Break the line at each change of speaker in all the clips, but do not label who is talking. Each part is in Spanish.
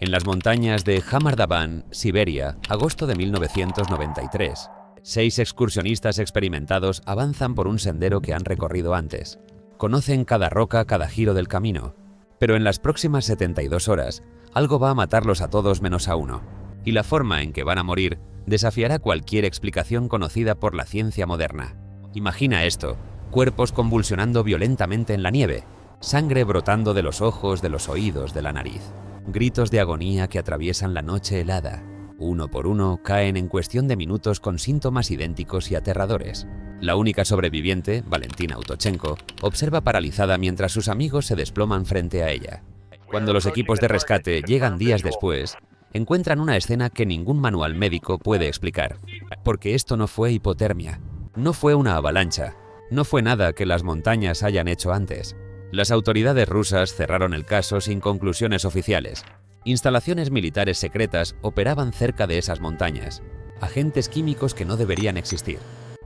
En las montañas de Hamardaban, Siberia, agosto de 1993. 6 excursionistas experimentados avanzan por un sendero que han recorrido antes. Conocen cada roca, cada giro del camino. Pero en las próximas 72 horas, algo va a matarlos a todos menos a uno. Y la forma en que van a morir desafiará cualquier explicación conocida por la ciencia moderna. Imagina esto: cuerpos convulsionando violentamente en la nieve, sangre brotando de los ojos, de los oídos, de la nariz. Gritos de agonía que atraviesan la noche helada. Uno por uno caen en cuestión de minutos con síntomas idénticos y aterradores. La única sobreviviente, Valentina Utochenko, observa paralizada mientras sus amigos se desploman frente a ella. Cuando los equipos de rescate llegan días después, encuentran una escena que ningún manual médico puede explicar. Porque esto no fue hipotermia, no fue una avalancha, no fue nada que las montañas hayan hecho antes. Las autoridades rusas cerraron el caso sin conclusiones oficiales. Instalaciones militares secretas operaban cerca de esas montañas, agentes químicos que no deberían existir.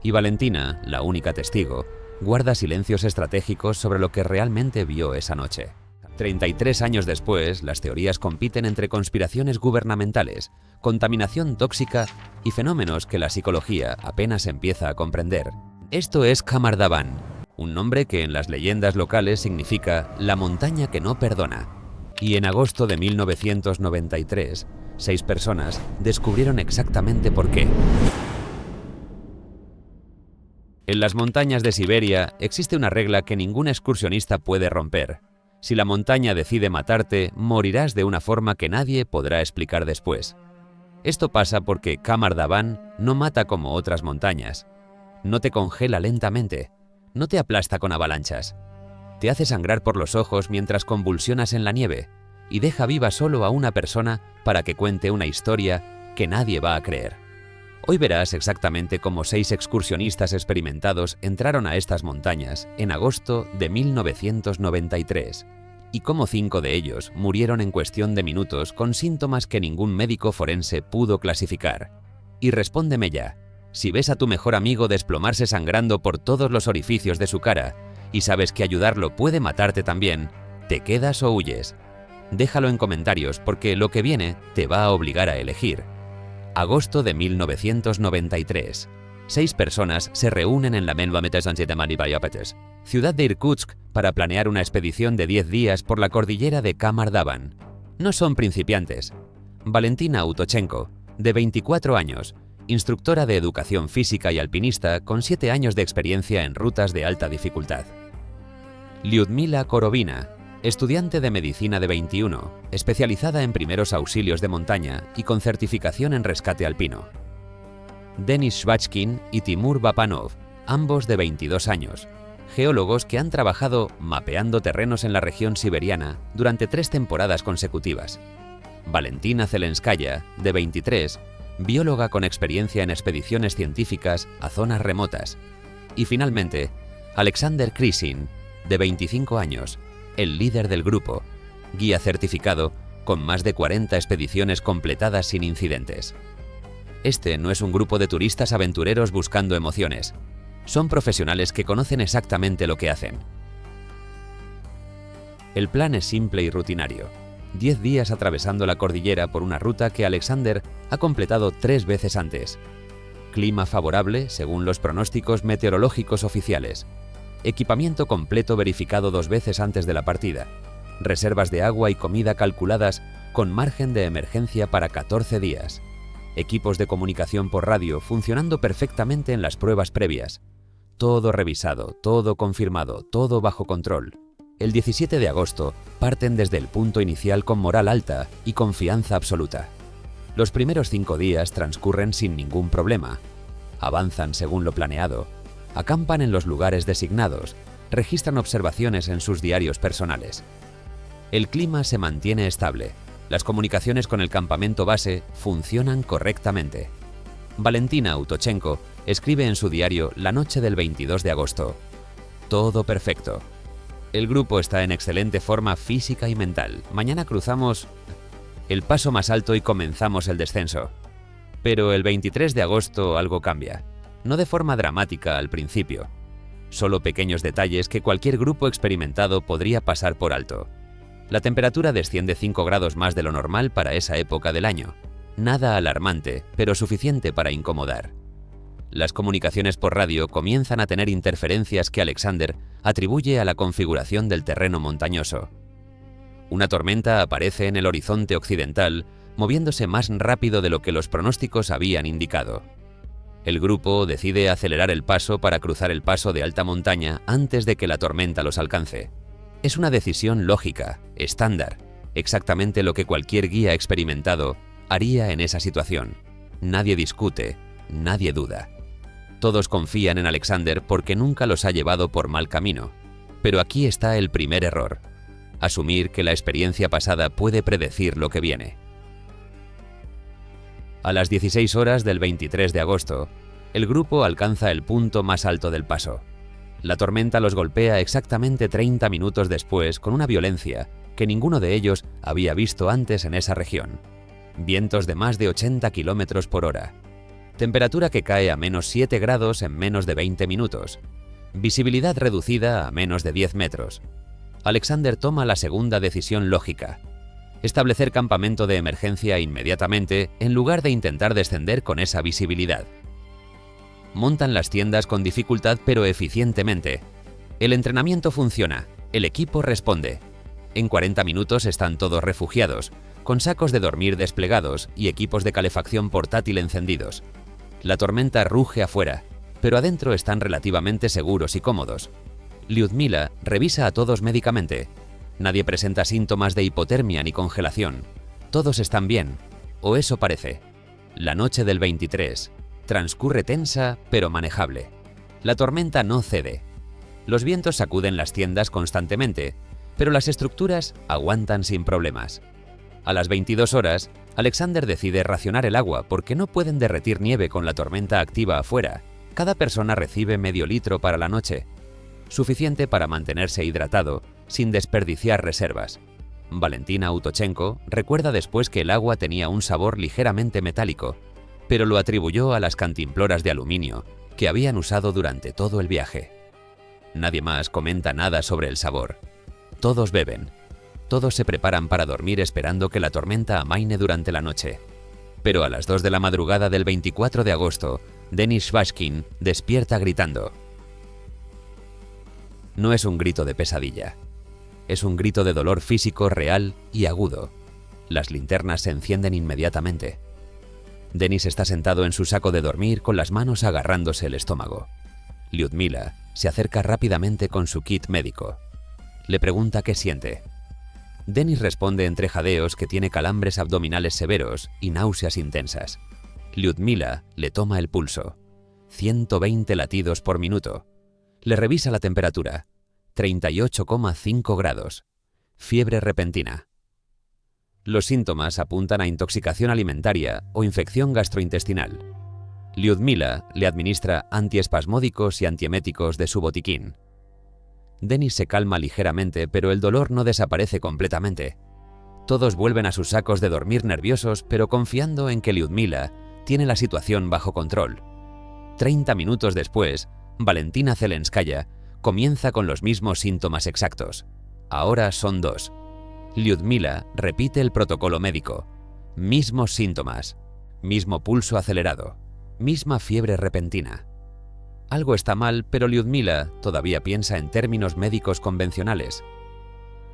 Y Valentina, la única testigo, guarda silencios estratégicos sobre lo que realmente vio esa noche. 33 años después, las teorías compiten entre conspiraciones gubernamentales, contaminación tóxica y fenómenos que la psicología apenas empieza a comprender. Esto es Hamardaban, un nombre que en las leyendas locales significa la montaña que no perdona. Y en agosto de 1993, 6 personas descubrieron exactamente por qué. En las montañas de Siberia existe una regla que ningún excursionista puede romper. Si la montaña decide matarte, morirás de una forma que nadie podrá explicar después. Esto pasa porque Hamardaban no mata como otras montañas. No te congela lentamente, no te aplasta con avalanchas. Te hace sangrar por los ojos mientras convulsionas en la nieve y deja viva solo a una persona para que cuente una historia que nadie va a creer. Hoy verás exactamente cómo 6 excursionistas experimentados entraron a estas montañas en agosto de 1993 y cómo 5 de ellos murieron en cuestión de minutos con síntomas que ningún médico forense pudo clasificar. Y respóndeme ya, si ves a tu mejor amigo desplomarse sangrando por todos los orificios de su cara y sabes que ayudarlo puede matarte también, ¿te quedas o huyes? Déjalo en comentarios porque lo que viene te va a obligar a elegir. Agosto de 1993. 6 personas se reúnen en la ciudad de Irkutsk para planear una expedición de 10 días por la cordillera de Hamardaban. No son principiantes. Valentina Utochenko, de 24 años, instructora de educación física y alpinista con 7 años de experiencia en rutas de alta dificultad. Lyudmila Korovina, estudiante de medicina de 21, especializada en primeros auxilios de montaña y con certificación en rescate alpino. Denis Shvachkin y Timur Bapanov, ambos de 22 años, geólogos que han trabajado mapeando terrenos en la región siberiana durante 3 temporadas consecutivas. Valentina Zelenskaya, de 23, bióloga con experiencia en expediciones científicas a zonas remotas. Y finalmente, Alexander Krysin, de 25 años, el líder del grupo, guía certificado con más de 40 expediciones completadas sin incidentes. Este no es un grupo de turistas aventureros buscando emociones. Son profesionales que conocen exactamente lo que hacen. El plan es simple y rutinario. 10 días atravesando la cordillera por una ruta que Alexander ha completado 3 veces antes. Clima favorable según los pronósticos meteorológicos oficiales. Equipamiento completo verificado 2 veces antes de la partida. Reservas de agua y comida calculadas con margen de emergencia para 14 días. Equipos de comunicación por radio funcionando perfectamente en las pruebas previas. Todo revisado, todo confirmado, todo bajo control. El 17 de agosto parten desde el punto inicial con moral alta y confianza absoluta. Los primeros 5 días transcurren sin ningún problema. Avanzan según lo planeado. Acampan en los lugares designados, registran observaciones en sus diarios personales. El clima se mantiene estable, las comunicaciones con el campamento base funcionan correctamente. Valentina Utochenko escribe en su diario la noche del 22 de agosto. Todo perfecto. El grupo está en excelente forma física y mental. Mañana cruzamos el paso más alto y comenzamos el descenso. Pero el 23 de agosto algo cambia. No de forma dramática al principio, solo pequeños detalles que cualquier grupo experimentado podría pasar por alto. La temperatura desciende 5 grados más de lo normal para esa época del año. Nada alarmante, pero suficiente para incomodar. Las comunicaciones por radio comienzan a tener interferencias que Alexander atribuye a la configuración del terreno montañoso. Una tormenta aparece en el horizonte occidental, moviéndose más rápido de lo que los pronósticos habían indicado. El grupo decide acelerar el paso para cruzar el paso de alta montaña antes de que la tormenta los alcance. Es una decisión lógica, estándar, exactamente lo que cualquier guía experimentado haría en esa situación. Nadie discute, nadie duda. Todos confían en Alexander porque nunca los ha llevado por mal camino. Pero aquí está el primer error: asumir que la experiencia pasada puede predecir lo que viene. A las 16 horas del 23 de agosto, el grupo alcanza el punto más alto del paso. La tormenta los golpea exactamente 30 minutos después con una violencia que ninguno de ellos había visto antes en esa región. Vientos de más de 80 km por hora. Temperatura que cae a -7 grados en menos de 20 minutos. Visibilidad reducida a menos de 10 metros. Alexander toma la segunda decisión lógica: establecer campamento de emergencia inmediatamente en lugar de intentar descender con esa visibilidad. Montan las tiendas con dificultad pero eficientemente. El entrenamiento funciona, el equipo responde. En 40 minutos están todos refugiados, con sacos de dormir desplegados y equipos de calefacción portátil encendidos. La tormenta ruge afuera, pero adentro están relativamente seguros y cómodos. Lyudmila revisa a todos médicamente. Nadie presenta síntomas de hipotermia ni congelación. Todos están bien, o eso parece. La noche del 23 transcurre tensa pero manejable. La tormenta no cede. Los vientos sacuden las tiendas constantemente, pero las estructuras aguantan sin problemas. A las 22 horas, Alexander decide racionar el agua porque no pueden derretir nieve con la tormenta activa afuera. Cada persona recibe medio litro para la noche, suficiente para mantenerse hidratado sin desperdiciar reservas. Valentina Autochenko recuerda después que el agua tenía un sabor ligeramente metálico, pero lo atribuyó a las cantimploras de aluminio que habían usado durante todo el viaje. Nadie más comenta nada sobre el sabor. Todos beben. Todos se preparan para dormir esperando que la tormenta amaine durante la noche. Pero a las 2 de la madrugada del 24 de agosto, Denis Shvashkin despierta gritando. No es un grito de pesadilla. Es un grito de dolor físico real y agudo. Las linternas se encienden inmediatamente. Denis está sentado en su saco de dormir con las manos agarrándose el estómago. Lyudmila se acerca rápidamente con su kit médico. Le pregunta qué siente. Denis responde entre jadeos que tiene calambres abdominales severos y náuseas intensas. Lyudmila le toma el pulso. 120 latidos por minuto. Le revisa la temperatura. 38,5 grados. Fiebre repentina. Los síntomas apuntan a intoxicación alimentaria o infección gastrointestinal. Lyudmila le administra antiespasmódicos y antieméticos de su botiquín. Denis se calma ligeramente, pero el dolor no desaparece completamente. Todos vuelven a sus sacos de dormir nerviosos, pero confiando en que Lyudmila tiene la situación bajo control. 30 minutos después, Valentina Zelenskaya comienza con los mismos síntomas exactos. Ahora son 2. Lyudmila repite el protocolo médico. Mismos síntomas. Mismo pulso acelerado. Misma fiebre repentina. Algo está mal, pero Lyudmila todavía piensa en términos médicos convencionales.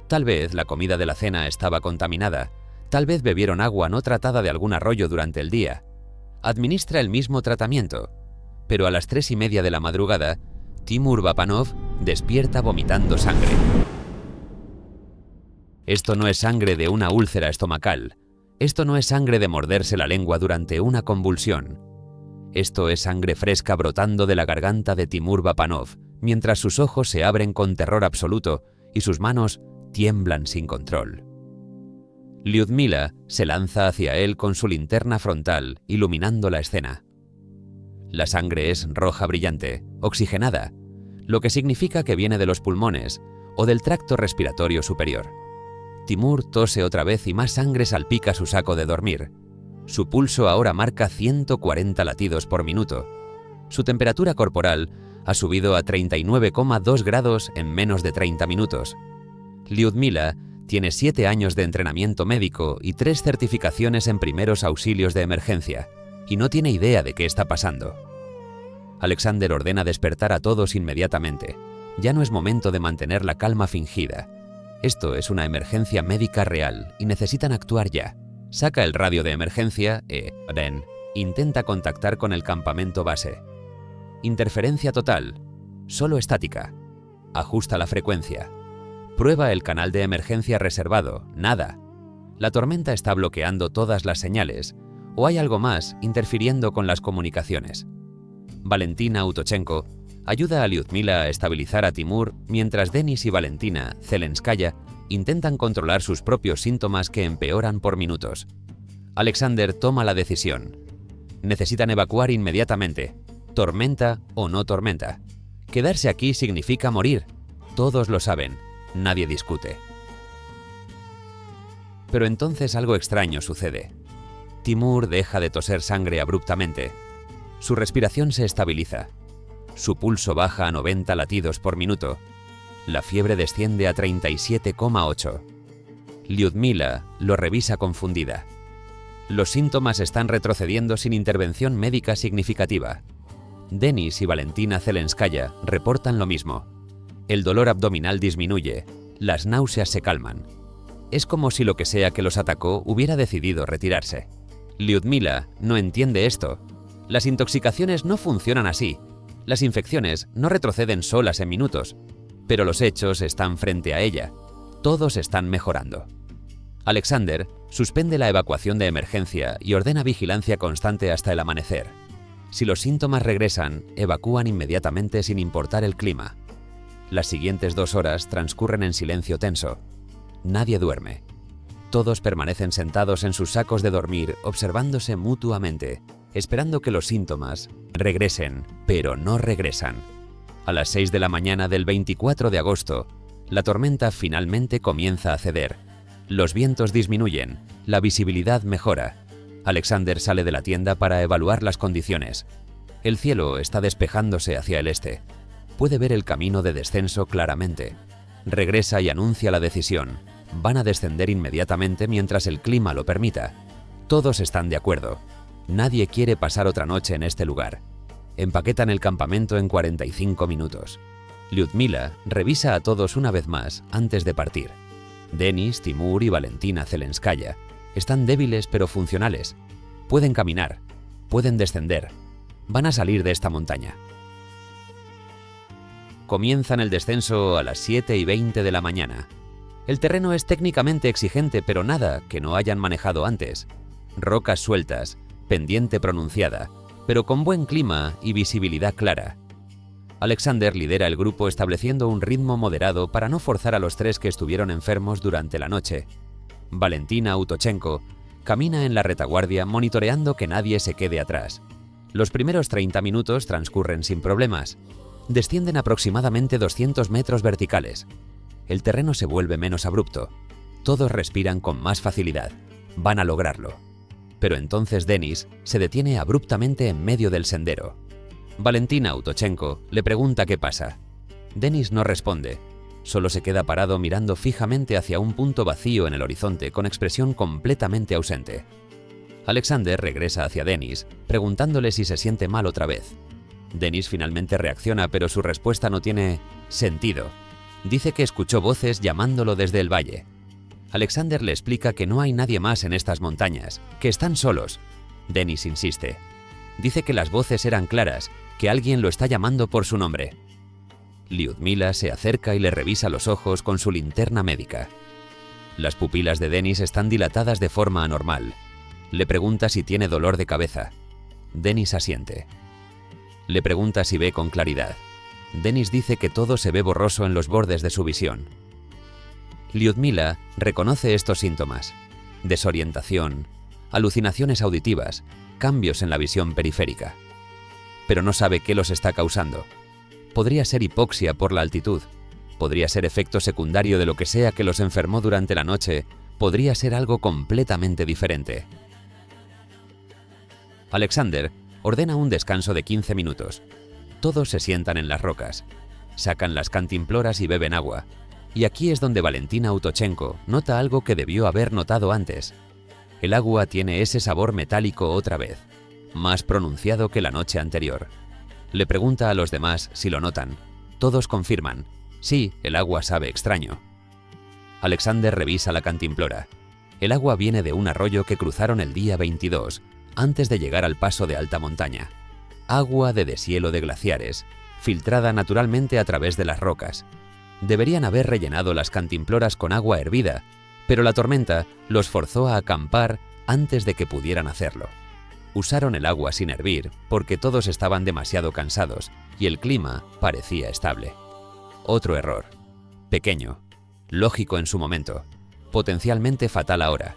Tal vez la comida de la cena estaba contaminada, tal vez bebieron agua no tratada de algún arroyo durante el día. Administra el mismo tratamiento, pero a las 3:30 de la madrugada, Timur Bapanov despierta vomitando sangre. Esto no es sangre de una úlcera estomacal. Esto no es sangre de morderse la lengua durante una convulsión. Esto es sangre fresca brotando de la garganta de Timur Bapanov, mientras sus ojos se abren con terror absoluto y sus manos tiemblan sin control. Lyudmila se lanza hacia él con su linterna frontal, iluminando la escena. La sangre es roja brillante, oxigenada, lo que significa que viene de los pulmones o del tracto respiratorio superior. Timur tose otra vez y más sangre salpica su saco de dormir. Su pulso ahora marca 140 latidos por minuto. Su temperatura corporal ha subido a 39,2 grados en menos de 30 minutos. Lyudmila Tiene 7 años de entrenamiento médico y 3 certificaciones en primeros auxilios de emergencia, y no tiene idea de qué está pasando. Alexander ordena despertar a todos inmediatamente. Ya no es momento de mantener la calma fingida. Esto es una emergencia médica real y necesitan actuar ya. Saca el radio de emergencia Den intenta contactar con el campamento base. Interferencia total. Solo estática. Ajusta la frecuencia. Prueba el canal de emergencia reservado. Nada. La tormenta está bloqueando todas las señales, o hay algo más interfiriendo con las comunicaciones. Valentina Utochenko ayuda a Lyudmila a estabilizar a Timur mientras Denis y Valentina Zelenskaya intentan controlar sus propios síntomas que empeoran por minutos. Alexander toma la decisión. Necesitan evacuar inmediatamente, tormenta o no tormenta. Quedarse aquí significa morir. Todos lo saben, nadie discute. Pero entonces algo extraño sucede. Timur deja de toser sangre abruptamente. Su respiración se estabiliza. Su pulso baja a 90 latidos por minuto. La fiebre desciende a 37,8. Lyudmila lo revisa confundida. Los síntomas están retrocediendo sin intervención médica significativa. Denis y Valentina Zelenskaya reportan lo mismo. El dolor abdominal disminuye, las náuseas se calman. Es como si lo que sea que los atacó hubiera decidido retirarse. Lyudmila no entiende esto. Las intoxicaciones no funcionan así. Las infecciones no retroceden solas en minutos, pero los hechos están frente a ella. Todos están mejorando. Alexander suspende la evacuación de emergencia y ordena vigilancia constante hasta el amanecer. Si los síntomas regresan, evacúan inmediatamente sin importar el clima. Las siguientes 2 horas transcurren en silencio tenso. Nadie duerme. Todos permanecen sentados en sus sacos de dormir, observándose mutuamente, esperando que los síntomas regresen, pero no regresan. A las 6 de la mañana del 24 de agosto, la tormenta finalmente comienza a ceder. Los vientos disminuyen, la visibilidad mejora. Alexander sale de la tienda para evaluar las condiciones. El cielo está despejándose hacia el este. Puede ver el camino de descenso claramente. Regresa y anuncia la decisión. Van a descender inmediatamente mientras el clima lo permita. Todos están de acuerdo. Nadie quiere pasar otra noche en este lugar. Empaquetan el campamento en 45 minutos. Lyudmila revisa a todos una vez más antes de partir. Denis, Timur y Valentina Zelenskaya están débiles pero funcionales. Pueden caminar, pueden descender. Van a salir de esta montaña. Comienzan el descenso a las 7:20 de la mañana. El terreno es técnicamente exigente, pero nada que no hayan manejado antes. Rocas sueltas, pendiente pronunciada, pero con buen clima y visibilidad clara. Alexander lidera el grupo estableciendo un ritmo moderado para no forzar a los 3 que estuvieron enfermos durante la noche. Valentina Utochenko camina en la retaguardia monitoreando que nadie se quede atrás. Los primeros 30 minutos transcurren sin problemas. Descienden aproximadamente 200 metros verticales. El terreno se vuelve menos abrupto. Todos respiran con más facilidad. Van a lograrlo. Pero entonces Denis se detiene abruptamente en medio del sendero. Valentina Utochenko le pregunta qué pasa. Denis no responde. Solo se queda parado mirando fijamente hacia un punto vacío en el horizonte con expresión completamente ausente. Alexander regresa hacia Denis, preguntándole si se siente mal otra vez. Denis finalmente reacciona, pero su respuesta no tiene sentido. Dice que escuchó voces llamándolo desde el valle. Alexander le explica que no hay nadie más en estas montañas, que están solos. Denis insiste. Dice que las voces eran claras, que alguien lo está llamando por su nombre. Lyudmila se acerca y le revisa los ojos con su linterna médica. Las pupilas de Denis están dilatadas de forma anormal. Le pregunta si tiene dolor de cabeza. Denis asiente. Le pregunta si ve con claridad. Denis dice que todo se ve borroso en los bordes de su visión. Lyudmila reconoce estos síntomas: desorientación, alucinaciones auditivas, cambios en la visión periférica. Pero no sabe qué los está causando. Podría ser hipoxia por la altitud, podría ser efecto secundario de lo que sea que los enfermó durante la noche, podría ser algo completamente diferente. Alexander ordena un descanso de 15 minutos. Todos se sientan en las rocas. Sacan las cantimploras y beben agua. Y aquí es donde Valentina Autochenko nota algo que debió haber notado antes. El agua tiene ese sabor metálico otra vez, más pronunciado que la noche anterior. Le pregunta a los demás si lo notan. Todos confirman. Sí, el agua sabe extraño. Alexander revisa la cantimplora. El agua viene de un arroyo que cruzaron el día 22, antes de llegar al paso de alta montaña. Agua de deshielo de glaciares, filtrada naturalmente a través de las rocas. Deberían haber rellenado las cantimploras con agua hervida, pero la tormenta los forzó a acampar antes de que pudieran hacerlo. Usaron el agua sin hervir porque todos estaban demasiado cansados y el clima parecía estable. Otro error. Pequeño, lógico en su momento, potencialmente fatal ahora.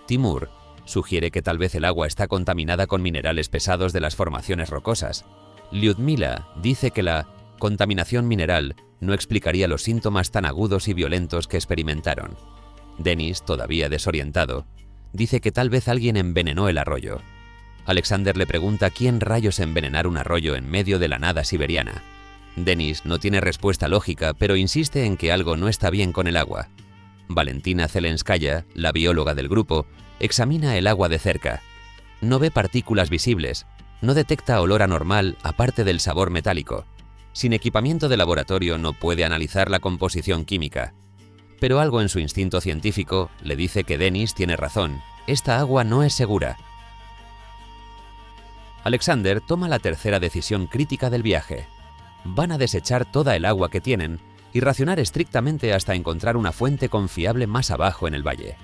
Timur sugiere que tal vez el agua está contaminada con minerales pesados de las formaciones rocosas. Lyudmila dice que la contaminación mineral no explicaría los síntomas tan agudos y violentos que experimentaron. Denis, todavía desorientado, dice que tal vez alguien envenenó el arroyo. Alexander le pregunta quién rayos envenenar un arroyo en medio de la nada siberiana. Denis no tiene respuesta lógica, pero insiste en que algo no está bien con el agua. Valentina Zelenskaya, la bióloga del grupo, examina el agua de cerca. No ve partículas visibles, no detecta olor anormal aparte del sabor metálico. Sin equipamiento de laboratorio no puede analizar la composición química. Pero algo en su instinto científico le dice que Denis tiene razón. Esta agua no es segura. Alexander toma la tercera decisión crítica del viaje. Van a desechar toda el agua que tienen y racionar estrictamente hasta encontrar una fuente confiable más abajo en el valle.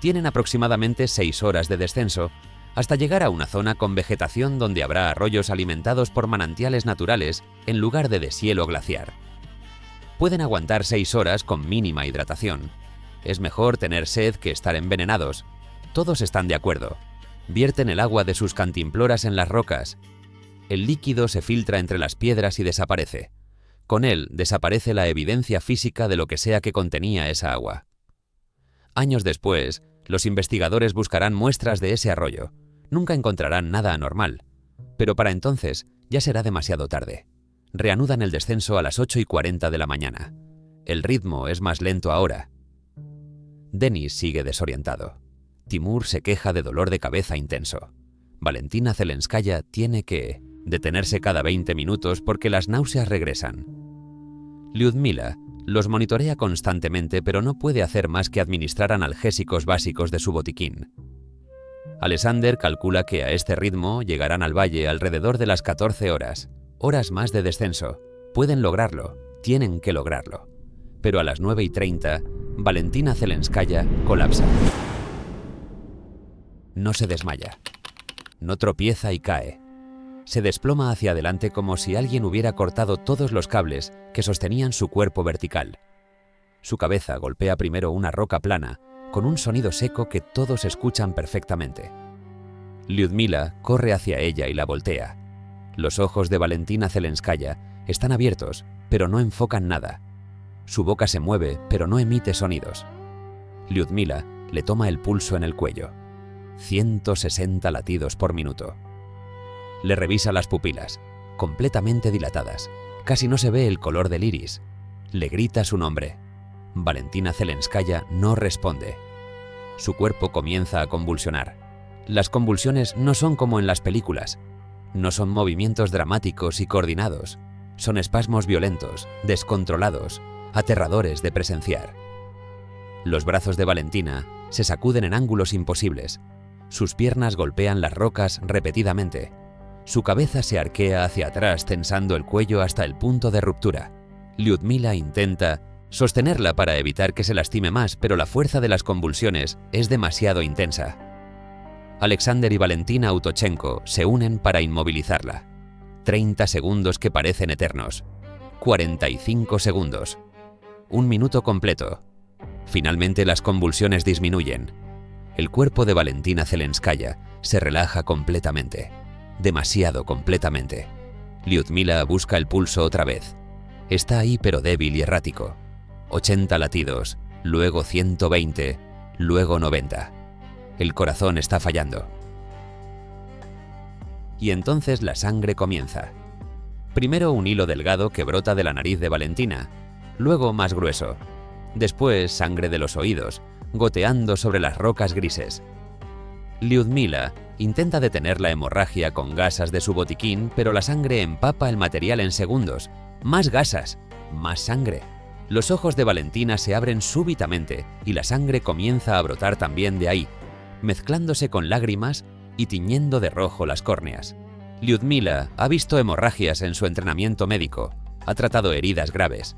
Tienen aproximadamente 6 horas de descenso hasta llegar a una zona con vegetación donde habrá arroyos alimentados por manantiales naturales en lugar de deshielo glaciar. Pueden aguantar 6 horas con mínima hidratación. Es mejor tener sed que estar envenenados. Todos están de acuerdo. Vierten el agua de sus cantimploras en las rocas. El líquido se filtra entre las piedras y desaparece. Con él desaparece la evidencia física de lo que sea que contenía esa agua. Años después, los investigadores buscarán muestras de ese arroyo. Nunca encontrarán nada anormal. Pero para entonces ya será demasiado tarde. Reanudan el descenso a las 8:40 de la mañana. El ritmo es más lento ahora. Denis sigue desorientado. Timur se queja de dolor de cabeza intenso. Valentina Zelenskaya tiene que detenerse cada 20 minutos porque las náuseas regresan. Lyudmila los monitorea constantemente, pero no puede hacer más que administrar analgésicos básicos de su botiquín. Alexander calcula que a este ritmo llegarán al valle alrededor de las 14 horas. Horas más de descenso. Pueden lograrlo, tienen que lograrlo. Pero a las 9:30, Valentina Zelenskaya colapsa. No se desmaya. No tropieza y cae. Se desploma hacia adelante como si alguien hubiera cortado todos los cables que sostenían su cuerpo vertical. Su cabeza golpea primero una roca plana, con un sonido seco que todos escuchan perfectamente. Lyudmila corre hacia ella y la voltea. Los ojos de Valentina Zelenskaya están abiertos, pero no enfocan nada. Su boca se mueve, pero no emite sonidos. Lyudmila le toma el pulso en el cuello. 160 latidos por minuto. Le revisa las pupilas, completamente dilatadas. Casi no se ve el color del iris. Le grita su nombre. Valentina Zelenskaya no responde. Su cuerpo comienza a convulsionar. Las convulsiones no son como en las películas. No son movimientos dramáticos y coordinados. Son espasmos violentos, descontrolados, aterradores de presenciar. Los brazos de Valentina se sacuden en ángulos imposibles. Sus piernas golpean las rocas repetidamente. Su cabeza se arquea hacia atrás tensando el cuello hasta el punto de ruptura. Lyudmila intenta sostenerla para evitar que se lastime más, pero la fuerza de las convulsiones es demasiado intensa. Alexander y Valentina Autochenko se unen para inmovilizarla. 30 segundos que parecen eternos. 45 segundos. 1 minuto completo. Finalmente las convulsiones disminuyen. El cuerpo de Valentina Zelenskaya se relaja completamente. Demasiado completamente. Lyudmila busca el pulso otra vez. Está ahí pero débil y errático. 80 latidos, luego 120, luego 90. El corazón está fallando. Y entonces la sangre comienza. Primero un hilo delgado que brota de la nariz de Valentina. luego más grueso. Después sangre de los oídos, goteando sobre las rocas grises. Lyudmila intenta detener la hemorragia con gasas de su botiquín, pero la sangre empapa el material en segundos. ¡Más gasas! ¡Más sangre! Los ojos de Valentina se abren súbitamente y la sangre comienza a brotar también de ahí, mezclándose con lágrimas y tiñendo de rojo las córneas. Lyudmila ha visto hemorragias en su entrenamiento médico, ha tratado heridas graves,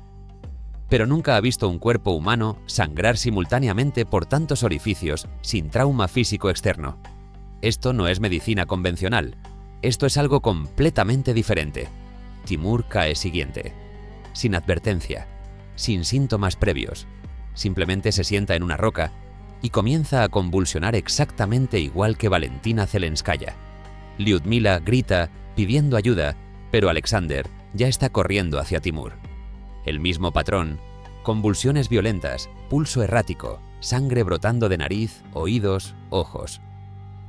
pero nunca ha visto un cuerpo humano sangrar simultáneamente por tantos orificios sin trauma físico externo. Esto no es medicina convencional, esto es algo completamente diferente. Timur cae siguiente, sin advertencia, sin síntomas previos, simplemente se sienta en una roca y comienza a convulsionar exactamente igual que Valentina Zelenskaya. Lyudmila grita pidiendo ayuda, pero Alexander ya está corriendo hacia Timur. El mismo patrón, convulsiones violentas, pulso errático, sangre brotando de nariz, oídos, ojos.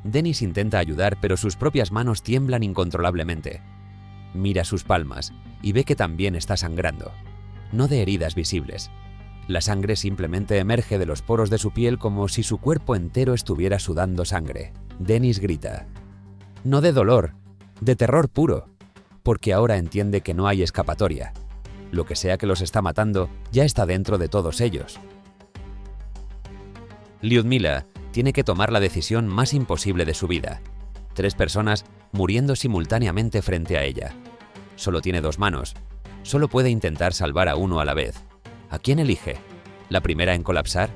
Denis intenta ayudar, pero sus propias manos tiemblan incontrolablemente. Mira sus palmas y ve que también está sangrando, no de heridas visibles. La sangre simplemente emerge de los poros de su piel como si su cuerpo entero estuviera sudando sangre. Denis grita. No de dolor, de terror puro, porque ahora entiende que no hay escapatoria. Lo que sea que los está matando ya está dentro de todos ellos. Lyudmila tiene que tomar la decisión más imposible de su vida. 3 personas muriendo simultáneamente frente a ella. Solo tiene 2 manos. Solo puede intentar salvar a uno a la vez. ¿A quién elige? ¿La primera en colapsar?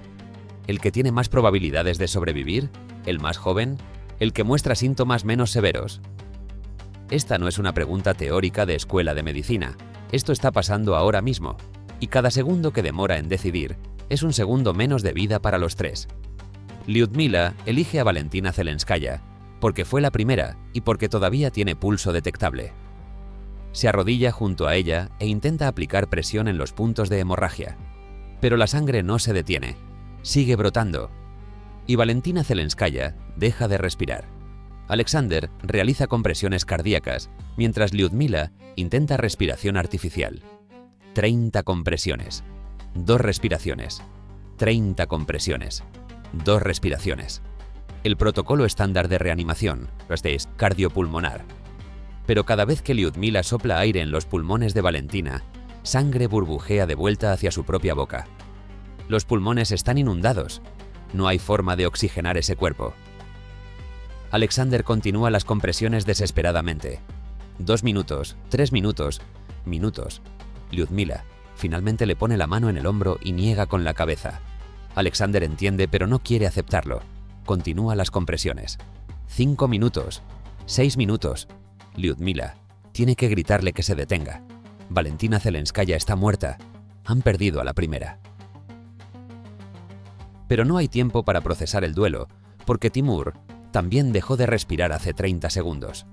¿El que tiene más probabilidades de sobrevivir? ¿El más joven? ¿El que muestra síntomas menos severos? Esta no es una pregunta teórica de escuela de medicina. Esto está pasando ahora mismo, y cada segundo que demora en decidir es un segundo menos de vida para los 3. Lyudmila elige a Valentina Zelenskaya, porque fue la primera y porque todavía tiene pulso detectable. Se arrodilla junto a ella e intenta aplicar presión en los puntos de hemorragia. Pero la sangre no se detiene, sigue brotando, y Valentina Zelenskaya deja de respirar. Alexander realiza compresiones cardíacas, mientras Lyudmila intenta respiración artificial. 30 compresiones, 2 respiraciones, 30 compresiones, 2 respiraciones. El protocolo estándar de reanimación, es cardiopulmonar. Pero cada vez que Lyudmila sopla aire en los pulmones de Valentina, sangre burbujea de vuelta hacia su propia boca. Los pulmones están inundados. No hay forma de oxigenar ese cuerpo. Alexander continúa las compresiones desesperadamente. 2 minutos, 3 minutos, minutos. Lyudmila finalmente le pone la mano en el hombro y niega con la cabeza. Alexander entiende, pero no quiere aceptarlo. Continúa las compresiones. 5 minutos, 6 minutos. Lyudmila tiene que gritarle que se detenga. Valentina Zelenskaya está muerta. Han perdido a la primera. Pero no hay tiempo para procesar el duelo, porque Timur también dejó de respirar hace 30 segundos.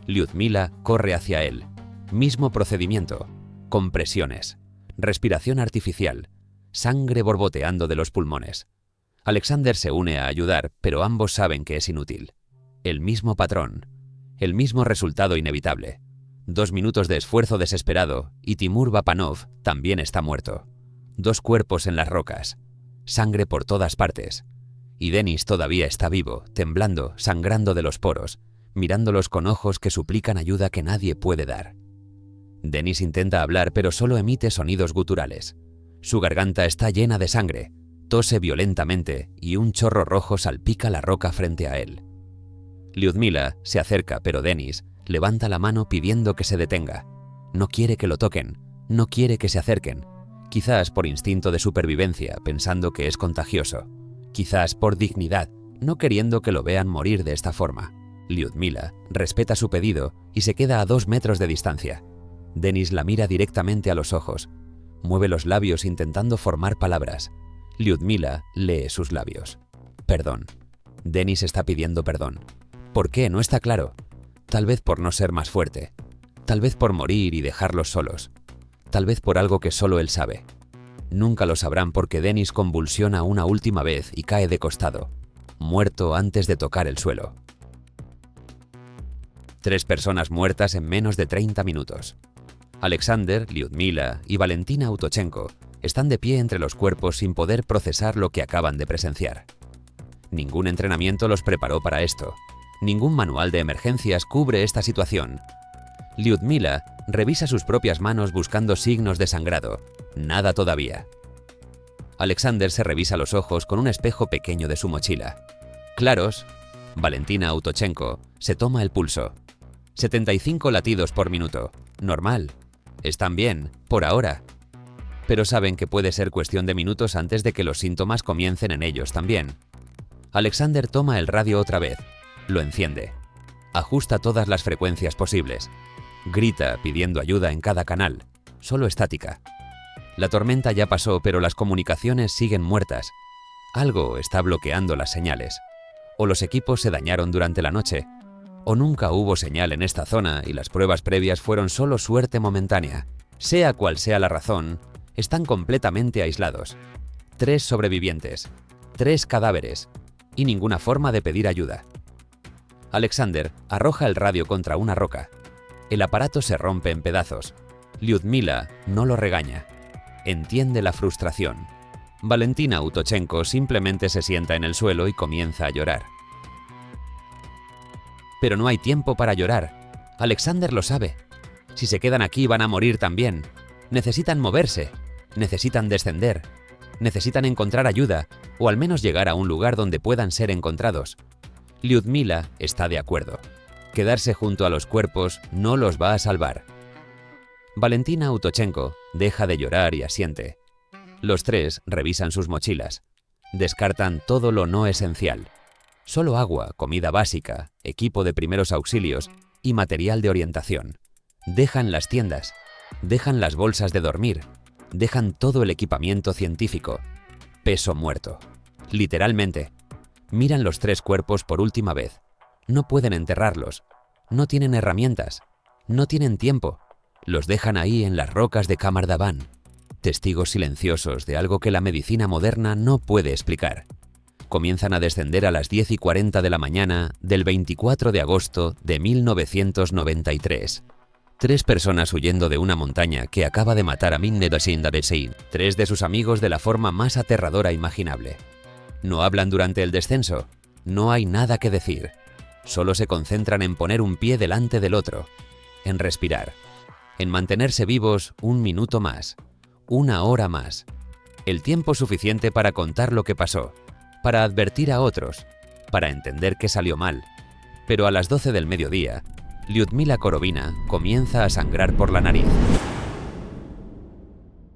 Lyudmila corre hacia él. Mismo procedimiento. Compresiones. Respiración artificial. Sangre borboteando de los pulmones. Alexander se une a ayudar, pero ambos saben que es inútil. El mismo patrón. El mismo resultado inevitable. 2 minutos de esfuerzo desesperado y Timur Vapanov también está muerto. 2 cuerpos en las rocas. Sangre por todas partes. Y Denis todavía está vivo, temblando, sangrando de los poros, mirándolos con ojos que suplican ayuda que nadie puede dar. Denis intenta hablar, pero solo emite sonidos guturales. Su garganta está llena de sangre, tose violentamente y un chorro rojo salpica la roca frente a él. Lyudmila se acerca, pero Denis levanta la mano pidiendo que se detenga. No quiere que lo toquen, no quiere que se acerquen. Quizás por instinto de supervivencia, pensando que es contagioso. Quizás por dignidad, no queriendo que lo vean morir de esta forma. Lyudmila respeta su pedido y se queda a 2 metros de distancia. Denis la mira directamente a los ojos. Mueve los labios intentando formar palabras. Lyudmila lee sus labios. Perdón. Denis está pidiendo perdón. ¿Por qué? No está claro. Tal vez por no ser más fuerte. Tal vez por morir y dejarlos solos. Tal vez por algo que solo él sabe. Nunca lo sabrán porque Denis convulsiona una última vez y cae de costado, muerto antes de tocar el suelo. 3 personas muertas en menos de 30 minutos. Alexander, Lyudmila y Valentina Autochenko Están de pie entre los cuerpos sin poder procesar lo que acaban de presenciar. Ningún entrenamiento los preparó para esto. Ningún manual de emergencias cubre esta situación. Lyudmila revisa sus propias manos buscando signos de sangrado. Nada todavía. Alexander se revisa los ojos con un espejo pequeño de su mochila. Claros. Valentina Autochenko se toma el pulso. 75 latidos por minuto. Normal. Están bien, por ahora. Pero saben que puede ser cuestión de minutos antes de que los síntomas comiencen en ellos también. Alexander toma el radio otra vez. Lo enciende. Ajusta todas las frecuencias posibles. Grita pidiendo ayuda en cada canal. Solo estática. La tormenta ya pasó, pero las comunicaciones siguen muertas. Algo está bloqueando las señales. O los equipos se dañaron durante la noche, o nunca hubo señal en esta zona y las pruebas previas fueron solo suerte momentánea. Sea cual sea la razón, están completamente aislados. 3 sobrevivientes, 3 cadáveres y ninguna forma de pedir ayuda. Alexander arroja el radio contra una roca. El aparato se rompe en pedazos. Lyudmila no lo regaña. Entiende la frustración. Valentina Autochenko simplemente se sienta en el suelo y comienza a llorar. Pero no hay tiempo para llorar. Alexander lo sabe. Si se quedan aquí van a morir también. Necesitan moverse. Necesitan descender. Necesitan encontrar ayuda, o al menos llegar a un lugar donde puedan ser encontrados. Lyudmila está de acuerdo. Quedarse junto a los cuerpos no los va a salvar. Valentina Autochenko deja de llorar y asiente. Los 3 revisan sus mochilas. Descartan todo lo no esencial. Solo agua, comida básica, equipo de primeros auxilios y material de orientación. Dejan las tiendas. Dejan las bolsas de dormir. Dejan todo el equipamiento científico. Peso muerto. Literalmente. Miran los 3 cuerpos por última vez. No pueden enterrarlos. No tienen herramientas. No tienen tiempo. Los dejan ahí en las rocas de Kamardaban. Testigos silenciosos de algo que la medicina moderna no puede explicar. Comienzan a descender a las 10:40 de la mañana del 24 de agosto de 1993. 3 personas huyendo de una montaña que acaba de matar a Minne Dasin, 3 de sus amigos de la forma más aterradora imaginable. No hablan durante el descenso. No hay nada que decir. Solo se concentran en poner un pie delante del otro. En respirar. En mantenerse vivos un minuto más. Una hora más. El tiempo suficiente para contar lo que pasó. Para advertir a otros. Para entender que salió mal. Pero a las 12 del mediodía, Lyudmila Korovina comienza a sangrar por la nariz.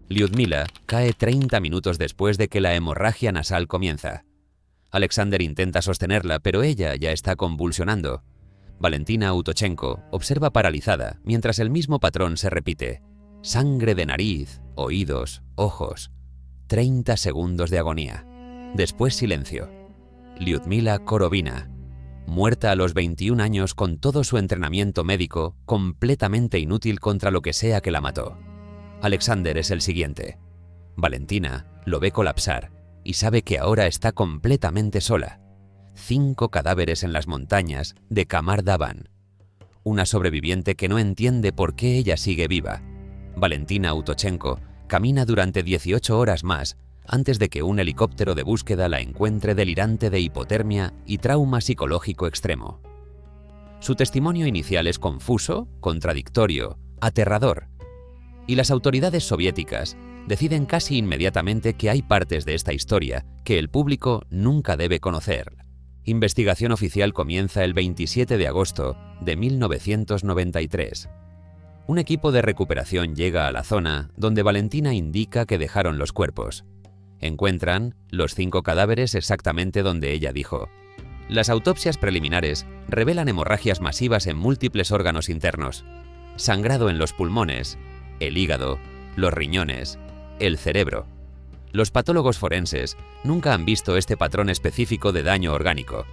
Lyudmila cae 30 minutos después de que la hemorragia nasal comienza. Alexander intenta sostenerla, pero ella ya está convulsionando. Valentina Autochenko observa paralizada mientras el mismo patrón se repite. Sangre de nariz, oídos, ojos. 30 segundos de agonía. Después silencio. Lyudmila Korovina, muerta a los 21 años con todo su entrenamiento médico, completamente inútil contra lo que sea que la mató. Alexander es el siguiente. Valentina lo ve colapsar y sabe que ahora está completamente sola. 5 cadáveres en las montañas de Kamardaban. Una sobreviviente que no entiende por qué ella sigue viva. Valentina Autochenko camina durante 18 horas más antes de que un helicóptero de búsqueda la encuentre delirante de hipotermia y trauma psicológico extremo. Su testimonio inicial es confuso, contradictorio, aterrador. Y las autoridades soviéticas deciden casi inmediatamente que hay partes de esta historia que el público nunca debe conocer. Investigación oficial comienza el 27 de agosto de 1993. Un equipo de recuperación llega a la zona donde Valentina indica que dejaron los cuerpos. Encuentran los 5 cadáveres exactamente donde ella dijo. Las autopsias preliminares revelan hemorragias masivas en múltiples órganos internos, sangrado en los pulmones, el hígado, los riñones, el cerebro. Los patólogos forenses nunca han visto este patrón específico de daño orgánico.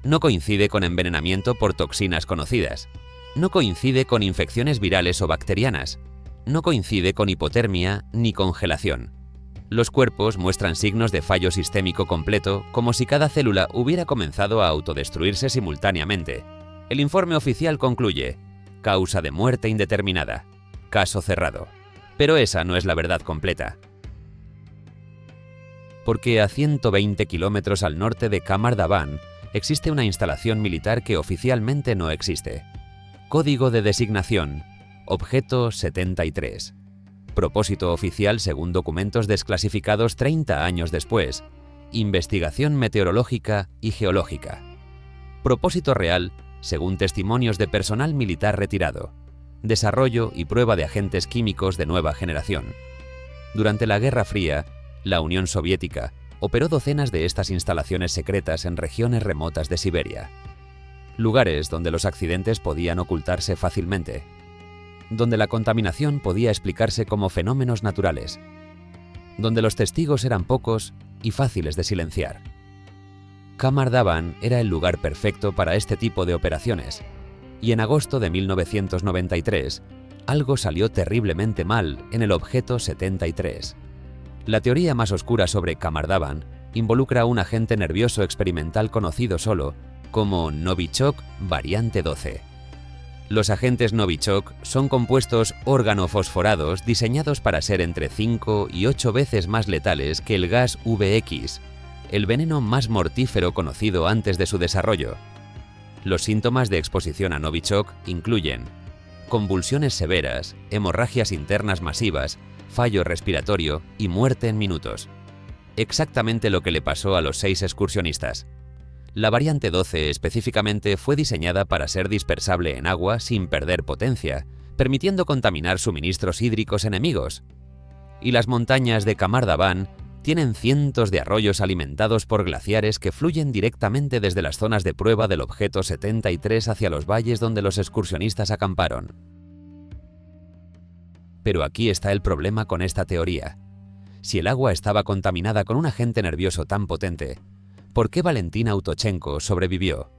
No coincide con envenenamiento por toxinas conocidas. No coincide con infecciones virales o bacterianas. No coincide con hipotermia ni congelación. Los cuerpos muestran signos de fallo sistémico completo, como si cada célula hubiera comenzado a autodestruirse simultáneamente. El informe oficial concluye: causa de muerte indeterminada. Caso cerrado. Pero esa no es la verdad completa. porque a 120 kilómetros al norte de Kamardaban existe una instalación militar que oficialmente no existe. Código de designación: Objeto 73. Propósito oficial según documentos desclasificados 30 años después: investigación meteorológica y geológica. Propósito real, según testimonios de personal militar retirado: desarrollo y prueba de agentes químicos de nueva generación. Durante la Guerra Fría, la Unión Soviética operó docenas de estas instalaciones secretas en regiones remotas de Siberia. Lugares donde los accidentes podían ocultarse fácilmente, donde la contaminación podía explicarse como fenómenos naturales, donde los testigos eran pocos y fáciles de silenciar. Kamardaban era el lugar perfecto para este tipo de operaciones, y en agosto de 1993, algo salió terriblemente mal en el objeto 73. La teoría más oscura sobre Kamardaban involucra a un agente nervioso experimental conocido solo como Novichok variante 12. Los agentes Novichok son compuestos organofosforados diseñados para ser entre 5 y 8 veces más letales que el gas VX, el veneno más mortífero conocido antes de su desarrollo. Los síntomas de exposición a Novichok incluyen convulsiones severas, hemorragias internas masivas, fallo respiratorio y muerte en minutos. Exactamente lo que le pasó a los 6 excursionistas. La variante 12 específicamente fue diseñada para ser dispersable en agua sin perder potencia, permitiendo contaminar suministros hídricos enemigos. Y las montañas de Kamardaban tienen cientos de arroyos alimentados por glaciares que fluyen directamente desde las zonas de prueba del objeto 73 hacia los valles donde los excursionistas acamparon. Pero aquí está el problema con esta teoría. Si el agua estaba contaminada con un agente nervioso tan potente, ¿por qué Valentina Utochenko sobrevivió?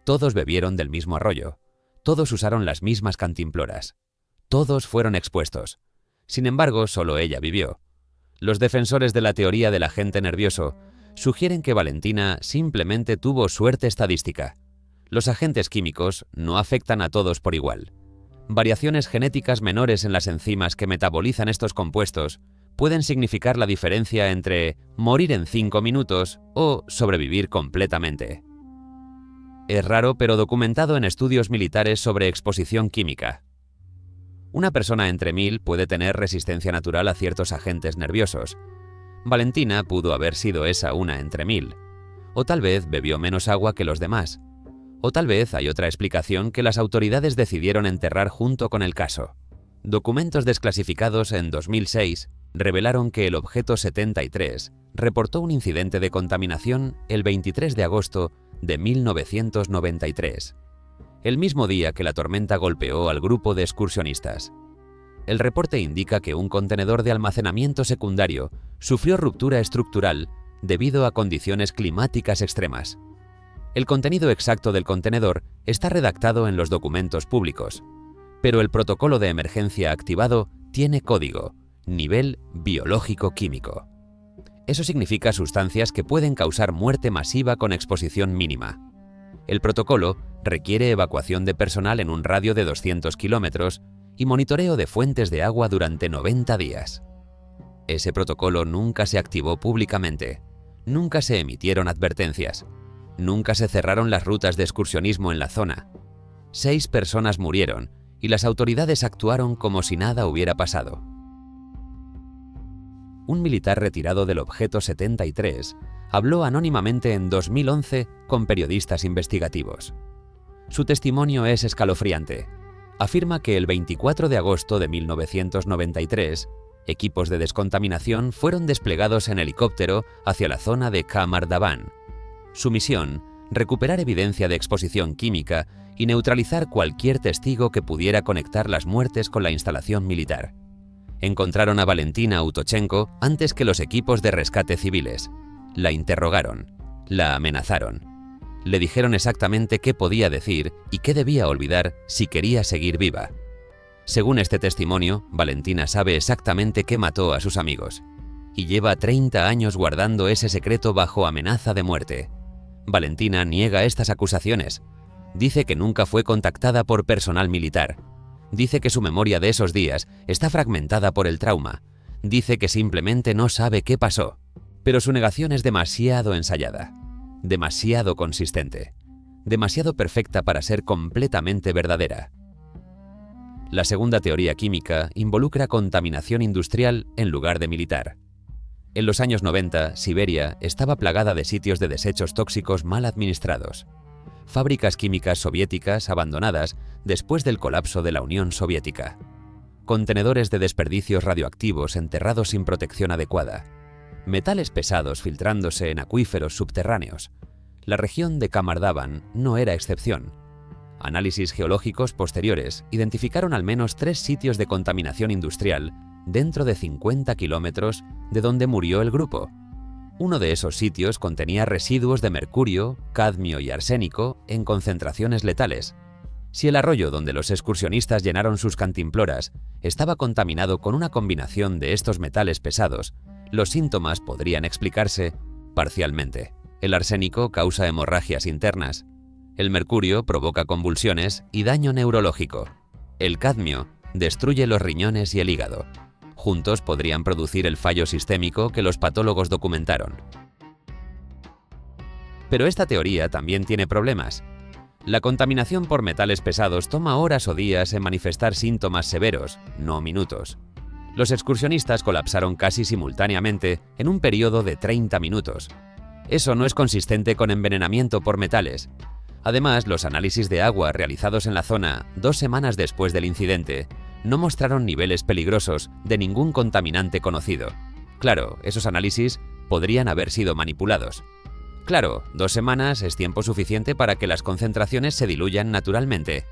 Todos bebieron del mismo arroyo, todos usaron las mismas cantimploras, todos fueron expuestos. Sin embargo, solo ella vivió. Los defensores de la teoría del agente nervioso sugieren que Valentina simplemente tuvo suerte estadística. Los agentes químicos no afectan a todos por igual. Variaciones genéticas menores en las enzimas que metabolizan estos compuestos pueden significar la diferencia entre morir en 5 minutos o sobrevivir completamente. Es raro pero documentado en estudios militares sobre exposición química. Una persona entre 1000 puede tener resistencia natural a ciertos agentes nerviosos. Valentina pudo haber sido esa una entre 1000. O tal vez bebió menos agua que los demás. O tal vez hay otra explicación que las autoridades decidieron enterrar junto con el caso. Documentos desclasificados en 2006 revelaron que el objeto 73 reportó un incidente de contaminación el 23 de agosto de 1993, el mismo día que la tormenta golpeó al grupo de excursionistas. El reporte indica que un contenedor de almacenamiento secundario sufrió ruptura estructural debido a condiciones climáticas extremas. El contenido exacto del contenedor está redactado en los documentos públicos, pero el protocolo de emergencia activado tiene código: nivel biológico-químico. Eso significa sustancias que pueden causar muerte masiva con exposición mínima. El protocolo requiere evacuación de personal en un radio de 200 kilómetros y monitoreo de fuentes de agua durante 90 días. Ese protocolo nunca se activó públicamente, nunca se emitieron advertencias, nunca se cerraron las rutas de excursionismo en la zona. 6 personas murieron y las autoridades actuaron como si nada hubiera pasado. Un militar retirado del objeto 73 habló anónimamente en 2011 con periodistas investigativos. Su testimonio es escalofriante. Afirma que el 24 de agosto de 1993, equipos de descontaminación fueron desplegados en helicóptero hacia la zona de Kamardaban. Su misión: recuperar evidencia de exposición química y neutralizar cualquier testigo que pudiera conectar las muertes con la instalación militar. Encontraron a Valentina Utochenko antes que los equipos de rescate civiles. La interrogaron, la amenazaron. Le dijeron exactamente qué podía decir y qué debía olvidar si quería seguir viva. Según este testimonio, Valentina sabe exactamente qué mató a sus amigos y lleva 30 años guardando ese secreto bajo amenaza de muerte. Valentina niega estas acusaciones. Dice que nunca fue contactada por personal militar. Dice que su memoria de esos días está fragmentada por el trauma. Dice que simplemente no sabe qué pasó. Pero su negación es demasiado ensayada, demasiado consistente, demasiado perfecta para ser completamente verdadera. La segunda teoría química involucra contaminación industrial en lugar de militar. En los años 90, Siberia estaba plagada de sitios de desechos tóxicos mal administrados. Fábricas químicas soviéticas abandonadas después del colapso de la Unión Soviética. Contenedores de desperdicios radioactivos enterrados sin protección adecuada. Metales pesados filtrándose en acuíferos subterráneos. La región de Kamardavan no era excepción. Análisis geológicos posteriores identificaron al menos 3 sitios de contaminación industrial dentro de 50 kilómetros de donde murió el grupo. Uno de esos sitios contenía residuos de mercurio, cadmio y arsénico en concentraciones letales. Si el arroyo donde los excursionistas llenaron sus cantimploras estaba contaminado con una combinación de estos metales pesados, los síntomas podrían explicarse parcialmente. El arsénico causa hemorragias internas. El mercurio provoca convulsiones y daño neurológico. El cadmio destruye los riñones y el hígado. Juntos podrían producir el fallo sistémico que los patólogos documentaron. Pero esta teoría también tiene problemas. La contaminación por metales pesados toma horas o días en manifestar síntomas severos, no minutos. Los excursionistas colapsaron casi simultáneamente en un periodo de 30 minutos. Eso no es consistente con envenenamiento por metales. Además, los análisis de agua realizados en la zona 2 semanas después del incidente no mostraron niveles peligrosos de ningún contaminante conocido. Claro, esos análisis podrían haber sido manipulados. Claro, 2 semanas es tiempo suficiente para que las concentraciones se diluyan naturalmente.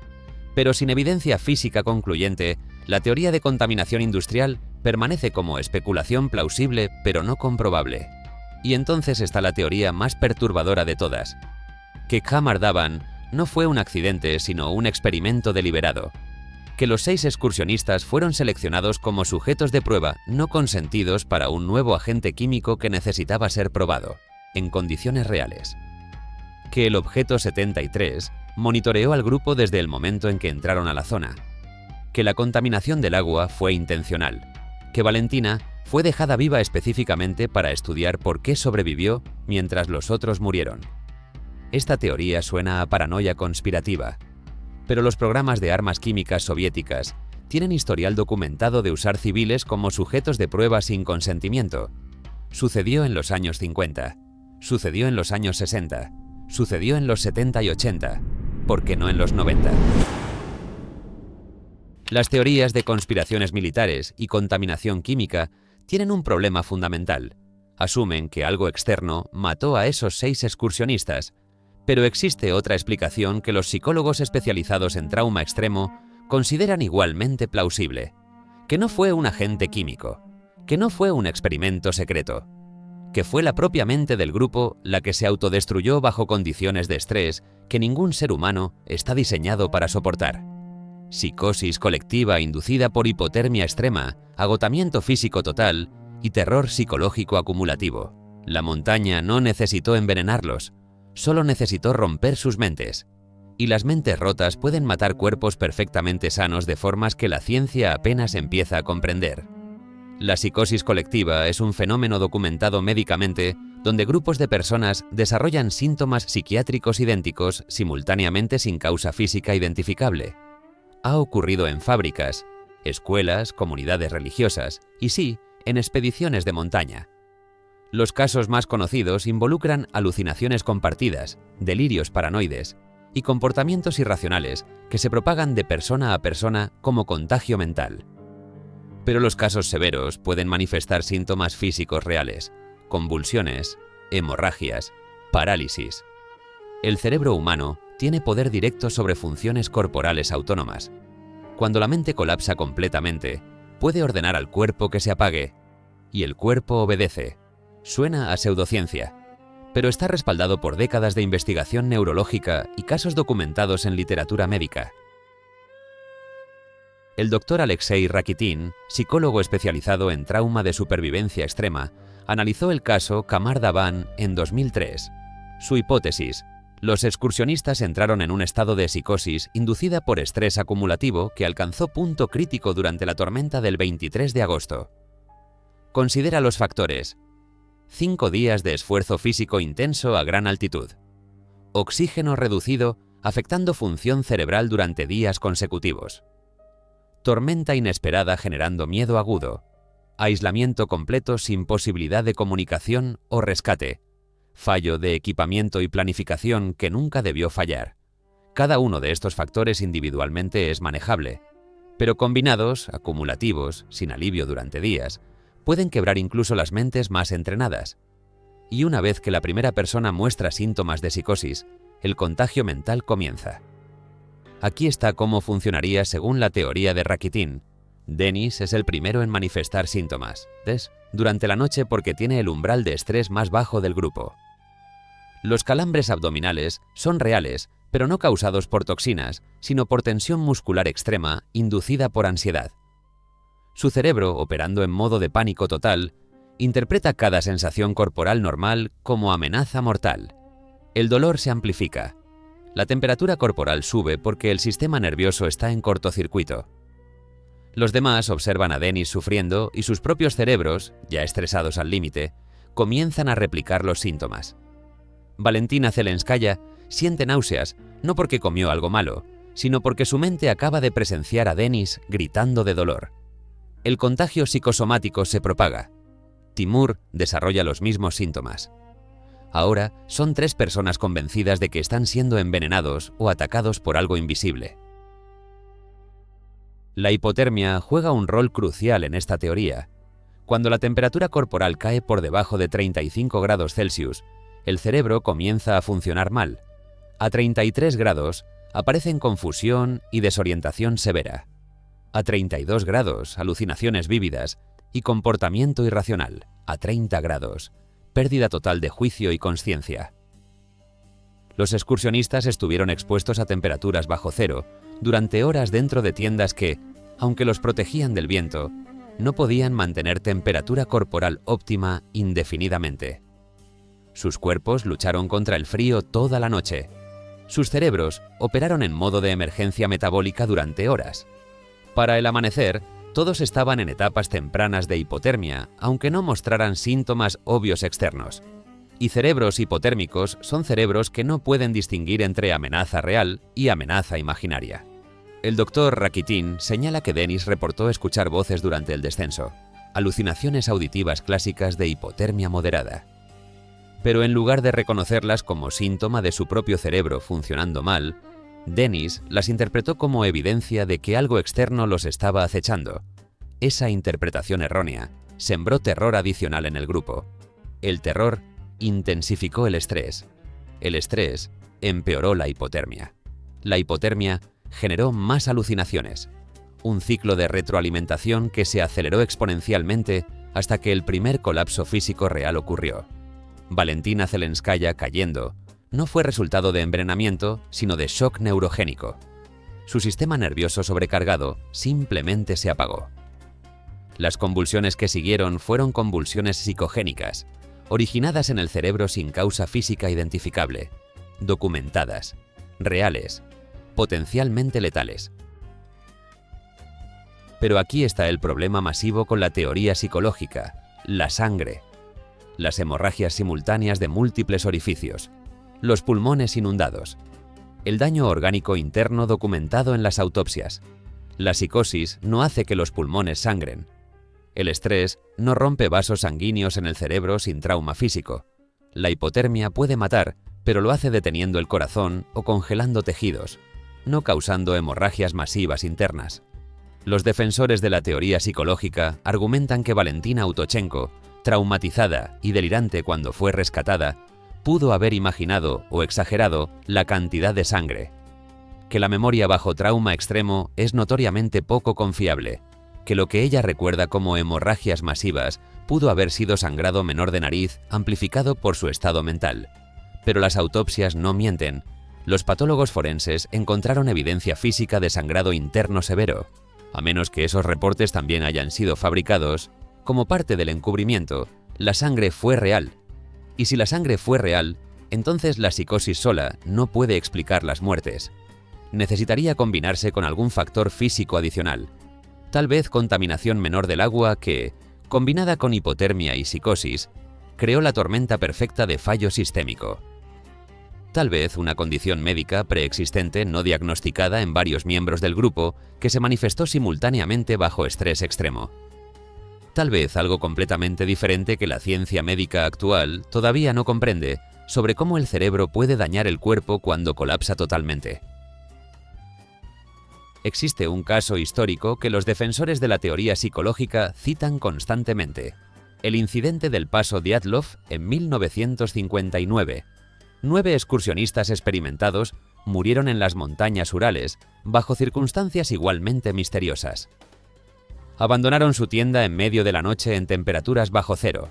Pero sin evidencia física concluyente, la teoría de contaminación industrial permanece como especulación plausible pero no comprobable. Y entonces está la teoría más perturbadora de todas, que Kamardavan no fue un accidente sino un experimento deliberado, que los 6 excursionistas fueron seleccionados como sujetos de prueba no consentidos para un nuevo agente químico que necesitaba ser probado, en condiciones reales, que el objeto 73 monitoreó al grupo desde el momento en que entraron a la zona, que la contaminación del agua fue intencional, que Valentina fue dejada viva específicamente para estudiar por qué sobrevivió mientras los otros murieron. Esta teoría suena a paranoia conspirativa, pero los programas de armas químicas soviéticas tienen historial documentado de usar civiles como sujetos de prueba sin consentimiento. Sucedió en los años 50, sucedió en los años 60, sucedió en los 70 y 80, ¿por qué no en los 90? Las teorías de conspiraciones militares y contaminación química tienen un problema fundamental. Asumen que algo externo mató a esos 6 excursionistas, pero existe otra explicación que los psicólogos especializados en trauma extremo consideran igualmente plausible, que no fue un agente químico, que no fue un experimento secreto, que fue la propia mente del grupo la que se autodestruyó bajo condiciones de estrés que ningún ser humano está diseñado para soportar. Psicosis colectiva inducida por hipotermia extrema, agotamiento físico total y terror psicológico acumulativo. La montaña no necesitó envenenarlos, solo necesitó romper sus mentes. Y las mentes rotas pueden matar cuerpos perfectamente sanos de formas que la ciencia apenas empieza a comprender. La psicosis colectiva es un fenómeno documentado médicamente donde grupos de personas desarrollan síntomas psiquiátricos idénticos simultáneamente sin causa física identificable. Ha ocurrido en fábricas, escuelas, comunidades religiosas y sí, en expediciones de montaña. Los casos más conocidos involucran alucinaciones compartidas, delirios paranoides y comportamientos irracionales que se propagan de persona a persona como contagio mental. Pero los casos severos pueden manifestar síntomas físicos reales, convulsiones, hemorragias, parálisis. El cerebro humano tiene poder directo sobre funciones corporales autónomas. Cuando la mente colapsa completamente, puede ordenar al cuerpo que se apague, y el cuerpo obedece. Suena a pseudociencia, pero está respaldado por décadas de investigación neurológica y casos documentados en literatura médica. El doctor Alexei Rakitin, psicólogo especializado en trauma de supervivencia extrema, analizó el caso Kamardavan en 2003. Su hipótesis: los excursionistas entraron en un estado de psicosis inducida por estrés acumulativo que alcanzó punto crítico durante la tormenta del 23 de agosto. Considera los factores: 5 días de esfuerzo físico intenso a gran altitud. Oxígeno reducido afectando función cerebral durante días consecutivos. Tormenta inesperada generando miedo agudo. Aislamiento completo sin posibilidad de comunicación o rescate. Fallo de equipamiento y planificación que nunca debió fallar. Cada uno de estos factores individualmente es manejable, pero combinados, acumulativos, sin alivio durante días, pueden quebrar incluso las mentes más entrenadas. Y una vez que la primera persona muestra síntomas de psicosis, el contagio mental comienza. Aquí está cómo funcionaría según la teoría de Rakitin. Denis es el primero en manifestar síntomas, durante la noche porque tiene el umbral de estrés más bajo del grupo. Los calambres abdominales son reales, pero no causados por toxinas, sino por tensión muscular extrema inducida por ansiedad. Su cerebro, operando en modo de pánico total, interpreta cada sensación corporal normal como amenaza mortal. El dolor se amplifica. La temperatura corporal sube porque el sistema nervioso está en cortocircuito. Los demás observan a Denis sufriendo y sus propios cerebros, ya estresados al límite, comienzan a replicar los síntomas. Valentina Zelenskaya siente náuseas no porque comió algo malo, sino porque su mente acaba de presenciar a Denis gritando de dolor. El contagio psicosomático se propaga. Timur desarrolla los mismos síntomas. Ahora son 3 personas convencidas de que están siendo envenenados o atacados por algo invisible. La hipotermia juega un rol crucial en esta teoría. Cuando la temperatura corporal cae por debajo de 35 grados Celsius, el cerebro comienza a funcionar mal. A 33 grados aparecen confusión y desorientación severa. A 32 grados, alucinaciones vívidas y comportamiento irracional. A 30 grados, pérdida total de juicio y conciencia. Los excursionistas estuvieron expuestos a temperaturas bajo cero durante horas dentro de tiendas que, aunque los protegían del viento, no podían mantener temperatura corporal óptima indefinidamente. Sus cuerpos lucharon contra el frío toda la noche. Sus cerebros operaron en modo de emergencia metabólica durante horas. Para el amanecer, todos estaban en etapas tempranas de hipotermia, aunque no mostraran síntomas obvios externos. Y cerebros hipotérmicos son cerebros que no pueden distinguir entre amenaza real y amenaza imaginaria. El doctor Rakitin señala que Denis reportó escuchar voces durante el descenso, alucinaciones auditivas clásicas de hipotermia moderada. Pero en lugar de reconocerlas como síntoma de su propio cerebro funcionando mal, Denis las interpretó como evidencia de que algo externo los estaba acechando. Esa interpretación errónea sembró terror adicional en el grupo. El terror intensificó el estrés. El estrés empeoró la hipotermia. La hipotermia generó más alucinaciones. Un ciclo de retroalimentación que se aceleró exponencialmente hasta que el primer colapso físico real ocurrió. Valentina Zelenskaya cayendo no fue resultado de envenenamiento, sino de shock neurogénico. Su sistema nervioso sobrecargado simplemente se apagó. Las convulsiones que siguieron fueron convulsiones psicogénicas, originadas en el cerebro sin causa física identificable, documentadas, reales, potencialmente letales. Pero aquí está el problema masivo con la teoría psicológica, la sangre. Las hemorragias simultáneas de múltiples orificios, los pulmones inundados, el daño orgánico interno documentado en las autopsias. La psicosis no hace que los pulmones sangren. El estrés no rompe vasos sanguíneos en el cerebro sin trauma físico. La hipotermia puede matar, pero lo hace deteniendo el corazón o congelando tejidos, no causando hemorragias masivas internas. Los defensores de la teoría psicológica argumentan que Valentina Autochenko, traumatizada y delirante cuando fue rescatada, pudo haber imaginado o exagerado la cantidad de sangre, que la memoria bajo trauma extremo es notoriamente poco confiable, que lo que ella recuerda como hemorragias masivas pudo haber sido sangrado menor de nariz amplificado por su estado mental. Pero las autopsias no mienten. Los patólogos forenses encontraron evidencia física de sangrado interno severo, a menos que esos reportes también hayan sido fabricados. Como parte del encubrimiento, la sangre fue real. Y si la sangre fue real, entonces la psicosis sola no puede explicar las muertes. Necesitaría combinarse con algún factor físico adicional. Tal vez contaminación menor del agua que, combinada con hipotermia y psicosis, creó la tormenta perfecta de fallo sistémico. Tal vez una condición médica preexistente no diagnosticada en varios miembros del grupo que se manifestó simultáneamente bajo estrés extremo. Tal vez algo completamente diferente que la ciencia médica actual todavía no comprende sobre cómo el cerebro puede dañar el cuerpo cuando colapsa totalmente. Existe un caso histórico que los defensores de la teoría psicológica citan constantemente: el incidente del paso Dyatlov en 1959. 9 excursionistas experimentados murieron en las montañas Urales bajo circunstancias igualmente misteriosas. Abandonaron su tienda en medio de la noche en temperaturas bajo cero.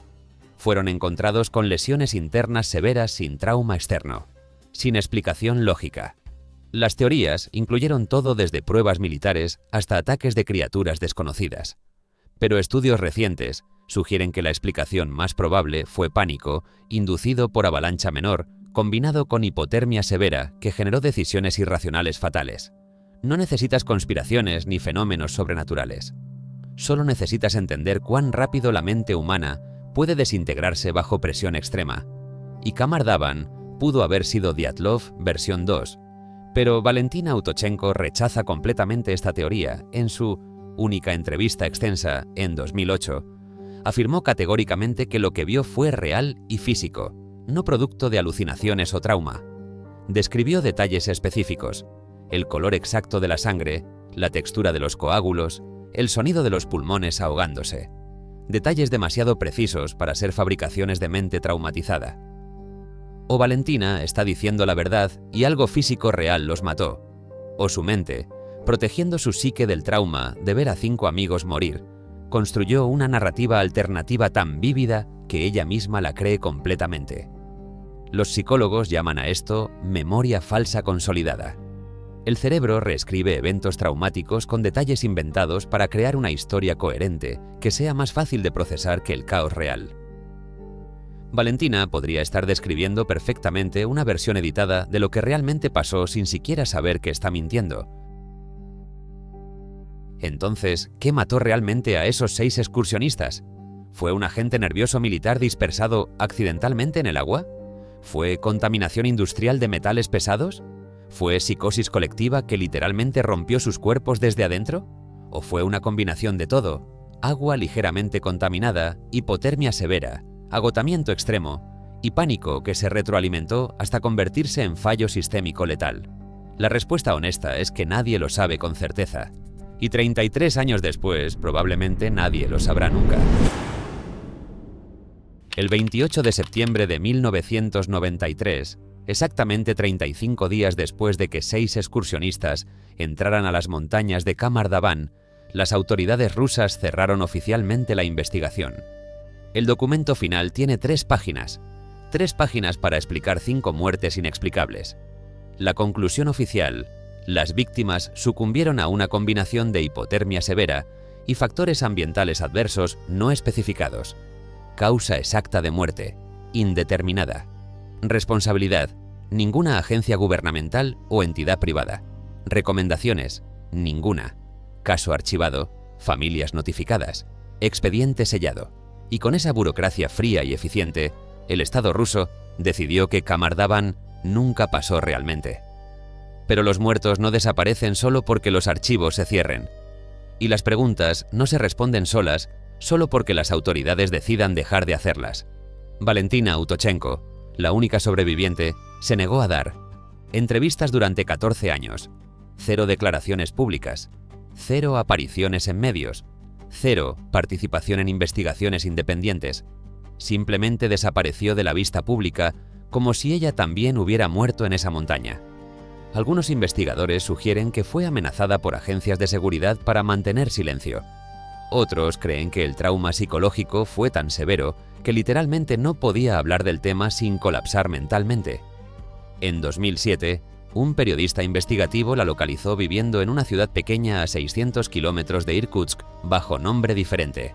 Fueron encontrados con lesiones internas severas sin trauma externo, sin explicación lógica. Las teorías incluyeron todo desde pruebas militares hasta ataques de criaturas desconocidas. Pero estudios recientes sugieren que la explicación más probable fue pánico, inducido por avalancha menor, combinado con hipotermia severa que generó decisiones irracionales fatales. No necesitas conspiraciones ni fenómenos sobrenaturales. Solo necesitas entender cuán rápido la mente humana puede desintegrarse bajo presión extrema. Y Kamar-Daban pudo haber sido Dyatlov versión 2, pero Valentina Autochenko rechaza completamente esta teoría. En su única entrevista extensa, en 2008, afirmó categóricamente que lo que vio fue real y físico, no producto de alucinaciones o trauma. Describió detalles específicos: el color exacto de la sangre, la textura de los coágulos, el sonido de los pulmones ahogándose. Detalles demasiado precisos para ser fabricaciones de mente traumatizada. O Valentina está diciendo la verdad y algo físico real los mató, o su mente, protegiendo su psique del trauma de ver a 5 amigos morir, construyó una narrativa alternativa tan vívida que ella misma la cree completamente. Los psicólogos llaman a esto memoria falsa consolidada. El cerebro reescribe eventos traumáticos con detalles inventados para crear una historia coherente que sea más fácil de procesar que el caos real. Valentina podría estar describiendo perfectamente una versión editada de lo que realmente pasó sin siquiera saber que está mintiendo. Entonces, ¿qué mató realmente a esos 6 excursionistas? ¿Fue un agente nervioso militar dispersado accidentalmente en el agua? ¿Fue contaminación industrial de metales pesados? ¿Fue psicosis colectiva que literalmente rompió sus cuerpos desde adentro? ¿O fue una combinación de todo? Agua ligeramente contaminada, hipotermia severa, agotamiento extremo y pánico que se retroalimentó hasta convertirse en fallo sistémico letal. La respuesta honesta es que nadie lo sabe con certeza. Y 33 años después, probablemente nadie lo sabrá nunca. El 28 de septiembre de 1993, exactamente 35 días después de que 6 excursionistas entraran a las montañas de Kamar-Daban, las autoridades rusas cerraron oficialmente la investigación. El documento final tiene 3 páginas. 3 páginas para explicar 5 muertes inexplicables. La conclusión oficial: las víctimas sucumbieron a una combinación de hipotermia severa y factores ambientales adversos no especificados. Causa exacta de muerte: indeterminada. Responsabilidad: ninguna agencia gubernamental o entidad privada. Recomendaciones: ninguna. Caso archivado, familias notificadas, expediente sellado. Y con esa burocracia fría y eficiente, el Estado ruso decidió que Kamar-Daban nunca pasó realmente. Pero los muertos no desaparecen solo porque los archivos se cierren. Y las preguntas no se responden solas solo porque las autoridades decidan dejar de hacerlas. Valentina Autochenko, la única sobreviviente, se negó a dar entrevistas durante 14 años, 0 declaraciones públicas, 0 apariciones en medios, 0 participación en investigaciones independientes. Simplemente desapareció de la vista pública como si ella también hubiera muerto en esa montaña. Algunos investigadores sugieren que fue amenazada por agencias de seguridad para mantener silencio. Otros creen que el trauma psicológico fue tan severo que literalmente no podía hablar del tema sin colapsar mentalmente. En 2007, un periodista investigativo la localizó viviendo en una ciudad pequeña a 600 kilómetros de Irkutsk bajo nombre diferente.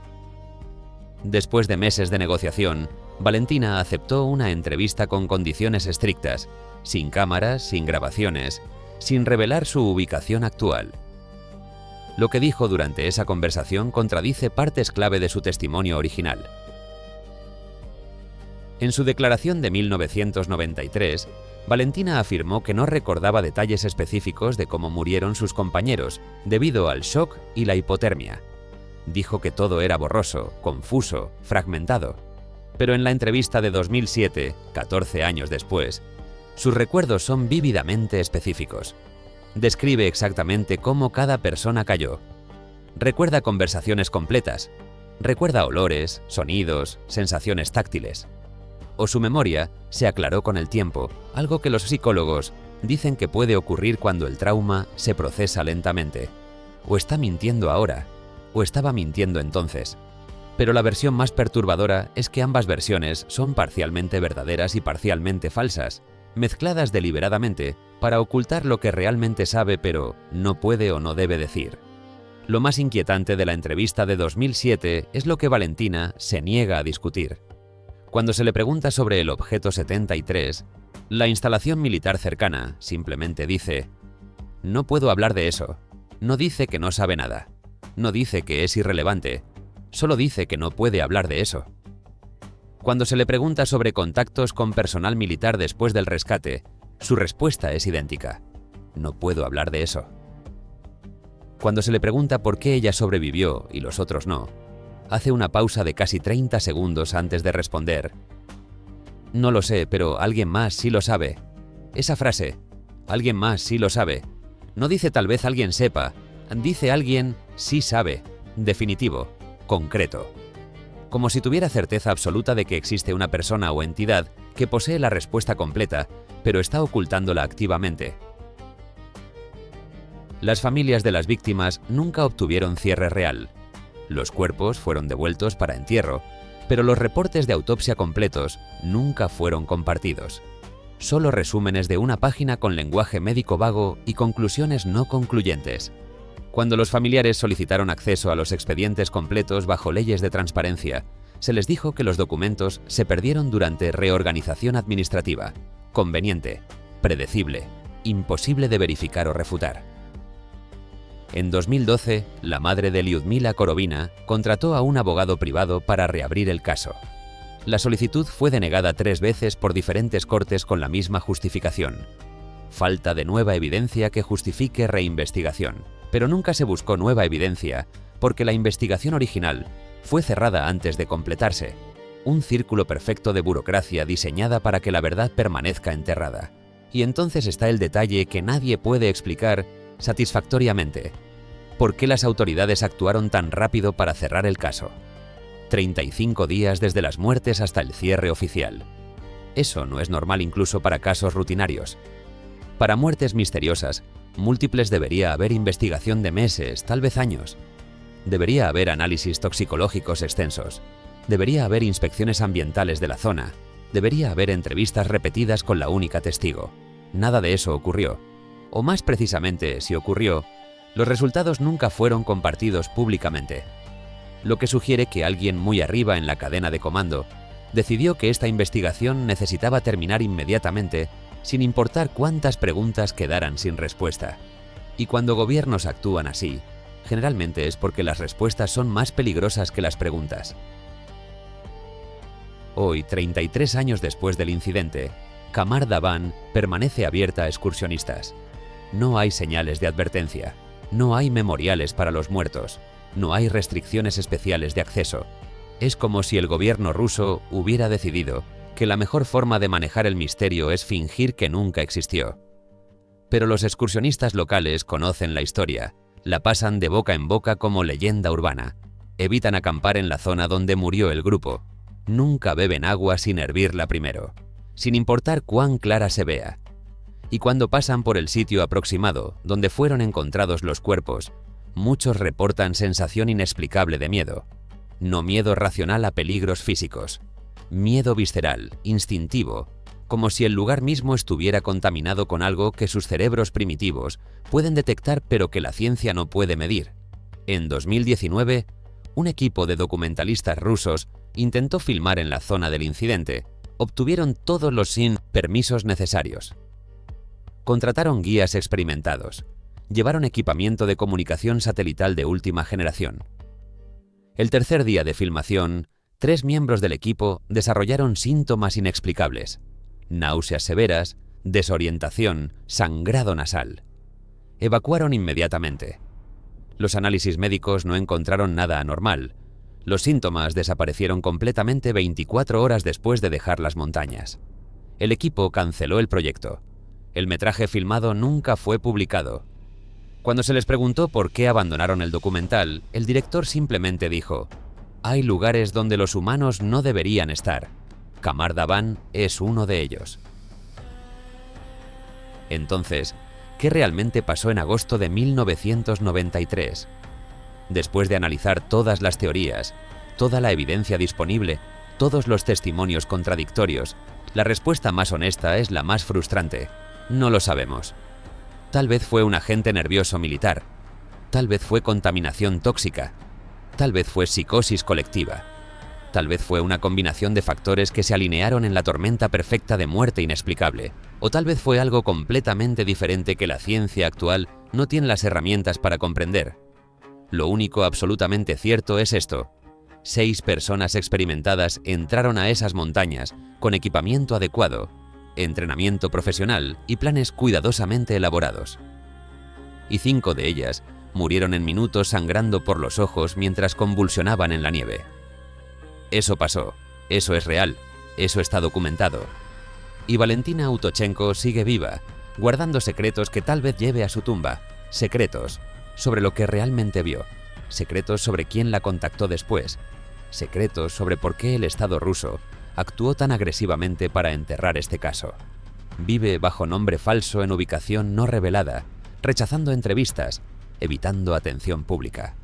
Después de meses de negociación, Valentina aceptó una entrevista con condiciones estrictas, sin cámaras, sin grabaciones, sin revelar su ubicación actual. Lo que dijo durante esa conversación contradice partes clave de su testimonio original. En su declaración de 1993, Valentina afirmó que no recordaba detalles específicos de cómo murieron sus compañeros debido al shock y la hipotermia. Dijo que todo era borroso, confuso, fragmentado. Pero en la entrevista de 2007, 14 años después, sus recuerdos son vívidamente específicos. Describe exactamente cómo cada persona cayó. Recuerda conversaciones completas. Recuerda olores, sonidos, sensaciones táctiles. O su memoria se aclaró con el tiempo, algo que los psicólogos dicen que puede ocurrir cuando el trauma se procesa lentamente. O está mintiendo ahora, o estaba mintiendo entonces. Pero la versión más perturbadora es que ambas versiones son parcialmente verdaderas y parcialmente falsas, mezcladas deliberadamente para ocultar lo que realmente sabe pero no puede o no debe decir. Lo más inquietante de la entrevista de 2007 es lo que Valentina se niega a discutir. Cuando se le pregunta sobre el objeto 73, la instalación militar cercana simplemente dice: "No puedo hablar de eso". No dice que no sabe nada. No dice que es irrelevante. Solo dice que no puede hablar de eso. Cuando se le pregunta sobre contactos con personal militar después del rescate, su respuesta es idéntica: "No puedo hablar de eso". Cuando se le pregunta por qué ella sobrevivió y los otros no, hace una pausa de casi 30 segundos antes de responder: "No lo sé, pero alguien más sí lo sabe". Esa frase, "alguien más sí lo sabe", no dice tal vez alguien sepa, dice alguien sí sabe, definitivo, concreto. Como si tuviera certeza absoluta de que existe una persona o entidad que posee la respuesta completa, pero está ocultándola activamente. Las familias de las víctimas nunca obtuvieron cierre real. Los cuerpos fueron devueltos para entierro, pero los reportes de autopsia completos nunca fueron compartidos. Solo resúmenes de una página con lenguaje médico vago y conclusiones no concluyentes. Cuando los familiares solicitaron acceso a los expedientes completos bajo leyes de transparencia, se les dijo que los documentos se perdieron durante reorganización administrativa, conveniente, predecible, imposible de verificar o refutar. En 2012, la madre de Lyudmila Korovina contrató a un abogado privado para reabrir el caso. La solicitud fue denegada 3 veces por diferentes cortes con la misma justificación: falta de nueva evidencia que justifique reinvestigación. Pero nunca se buscó nueva evidencia porque la investigación original fue cerrada antes de completarse. Un círculo perfecto de burocracia diseñada para que la verdad permanezca enterrada. Y entonces está el detalle que nadie puede explicar satisfactoriamente: ¿por qué las autoridades actuaron tan rápido para cerrar el caso? 35 días desde las muertes hasta el cierre oficial. Eso no es normal incluso para casos rutinarios. Para muertes misteriosas, múltiples debería haber investigación de meses, tal vez años. Debería haber análisis toxicológicos extensos. Debería haber inspecciones ambientales de la zona. Debería haber entrevistas repetidas con la única testigo. Nada de eso ocurrió. O más precisamente, si ocurrió, los resultados nunca fueron compartidos públicamente. Lo que sugiere que alguien muy arriba en la cadena de comando decidió que esta investigación necesitaba terminar inmediatamente, sin importar cuántas preguntas quedaran sin respuesta. Y cuando gobiernos actúan así, generalmente es porque las respuestas son más peligrosas que las preguntas. Hoy, 33 años después del incidente, Qamar Daban permanece abierta a excursionistas. No hay señales de advertencia, no hay memoriales para los muertos, no hay restricciones especiales de acceso. Es como si el gobierno ruso hubiera decidido que la mejor forma de manejar el misterio es fingir que nunca existió. Pero los excursionistas locales conocen la historia, la pasan de boca en boca como leyenda urbana, evitan acampar en la zona donde murió el grupo, nunca beben agua sin hervirla primero, sin importar cuán clara se vea. Y cuando pasan por el sitio aproximado donde fueron encontrados los cuerpos, muchos reportan sensación inexplicable de miedo. No miedo racional a peligros físicos. Miedo visceral, instintivo, como si el lugar mismo estuviera contaminado con algo que sus cerebros primitivos pueden detectar pero que la ciencia no puede medir. En 2019, un equipo de documentalistas rusos intentó filmar en la zona del incidente. Obtuvieron todos los permisos necesarios. Contrataron guías experimentados. Llevaron equipamiento de comunicación satelital de última generación. El tercer día de filmación, 3 miembros del equipo desarrollaron síntomas inexplicables: náuseas severas, desorientación, sangrado nasal. Evacuaron inmediatamente. Los análisis médicos no encontraron nada anormal. Los síntomas desaparecieron completamente 24 horas después de dejar las montañas. El equipo canceló el proyecto. El metraje filmado nunca fue publicado. Cuando se les preguntó por qué abandonaron el documental, el director simplemente dijo: «Hay lugares donde los humanos no deberían estar. Qamar Daban es uno de ellos». Entonces, ¿qué realmente pasó en agosto de 1993? Después de analizar todas las teorías, toda la evidencia disponible, todos los testimonios contradictorios, la respuesta más honesta es la más frustrante: no lo sabemos. Tal vez fue un agente nervioso militar, tal vez fue contaminación tóxica, tal vez fue psicosis colectiva, tal vez fue una combinación de factores que se alinearon en la tormenta perfecta de muerte inexplicable, o tal vez fue algo completamente diferente que la ciencia actual no tiene las herramientas para comprender. Lo único absolutamente cierto es esto: 6 personas experimentadas entraron a esas montañas con equipamiento adecuado, entrenamiento profesional y planes cuidadosamente elaborados. Y 5 de ellas murieron en minutos sangrando por los ojos mientras convulsionaban en la nieve. Eso pasó, eso es real, eso está documentado. Y Valentina Autochenko sigue viva, guardando secretos que tal vez lleve a su tumba, secretos sobre lo que realmente vio, secretos sobre quién la contactó después, secretos sobre por qué el Estado ruso actuó tan agresivamente para enterrar este caso. Vive bajo nombre falso en ubicación no revelada, rechazando entrevistas, evitando atención pública.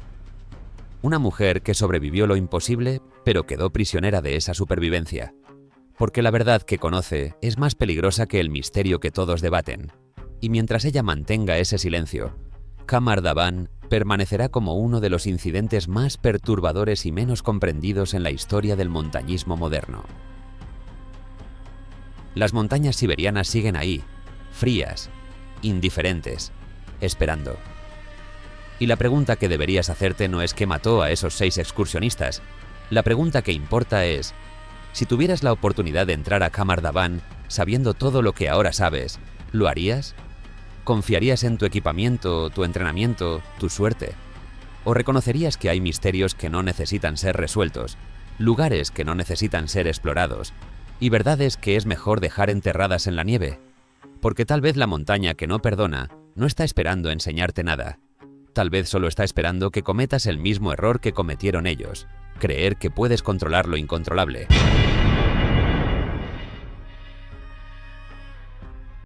Una mujer que sobrevivió lo imposible, pero quedó prisionera de esa supervivencia. Porque la verdad que conoce es más peligrosa que el misterio que todos debaten. Y mientras ella mantenga ese silencio, Qamar Daban permanecerá como uno de los incidentes más perturbadores y menos comprendidos en la historia del montañismo moderno. Las montañas siberianas siguen ahí, frías, indiferentes, esperando. Y la pregunta que deberías hacerte no es qué mató a esos 6 excursionistas. La pregunta que importa es: si tuvieras la oportunidad de entrar a Qamar Daban sabiendo todo lo que ahora sabes, ¿lo harías? ¿Confiarías en tu equipamiento, tu entrenamiento, tu suerte? ¿O reconocerías que hay misterios que no necesitan ser resueltos, lugares que no necesitan ser explorados, y verdades que es mejor dejar enterradas en la nieve? Porque tal vez la montaña que no perdona no está esperando enseñarte nada. Tal vez solo está esperando que cometas el mismo error que cometieron ellos: creer que puedes controlar lo incontrolable.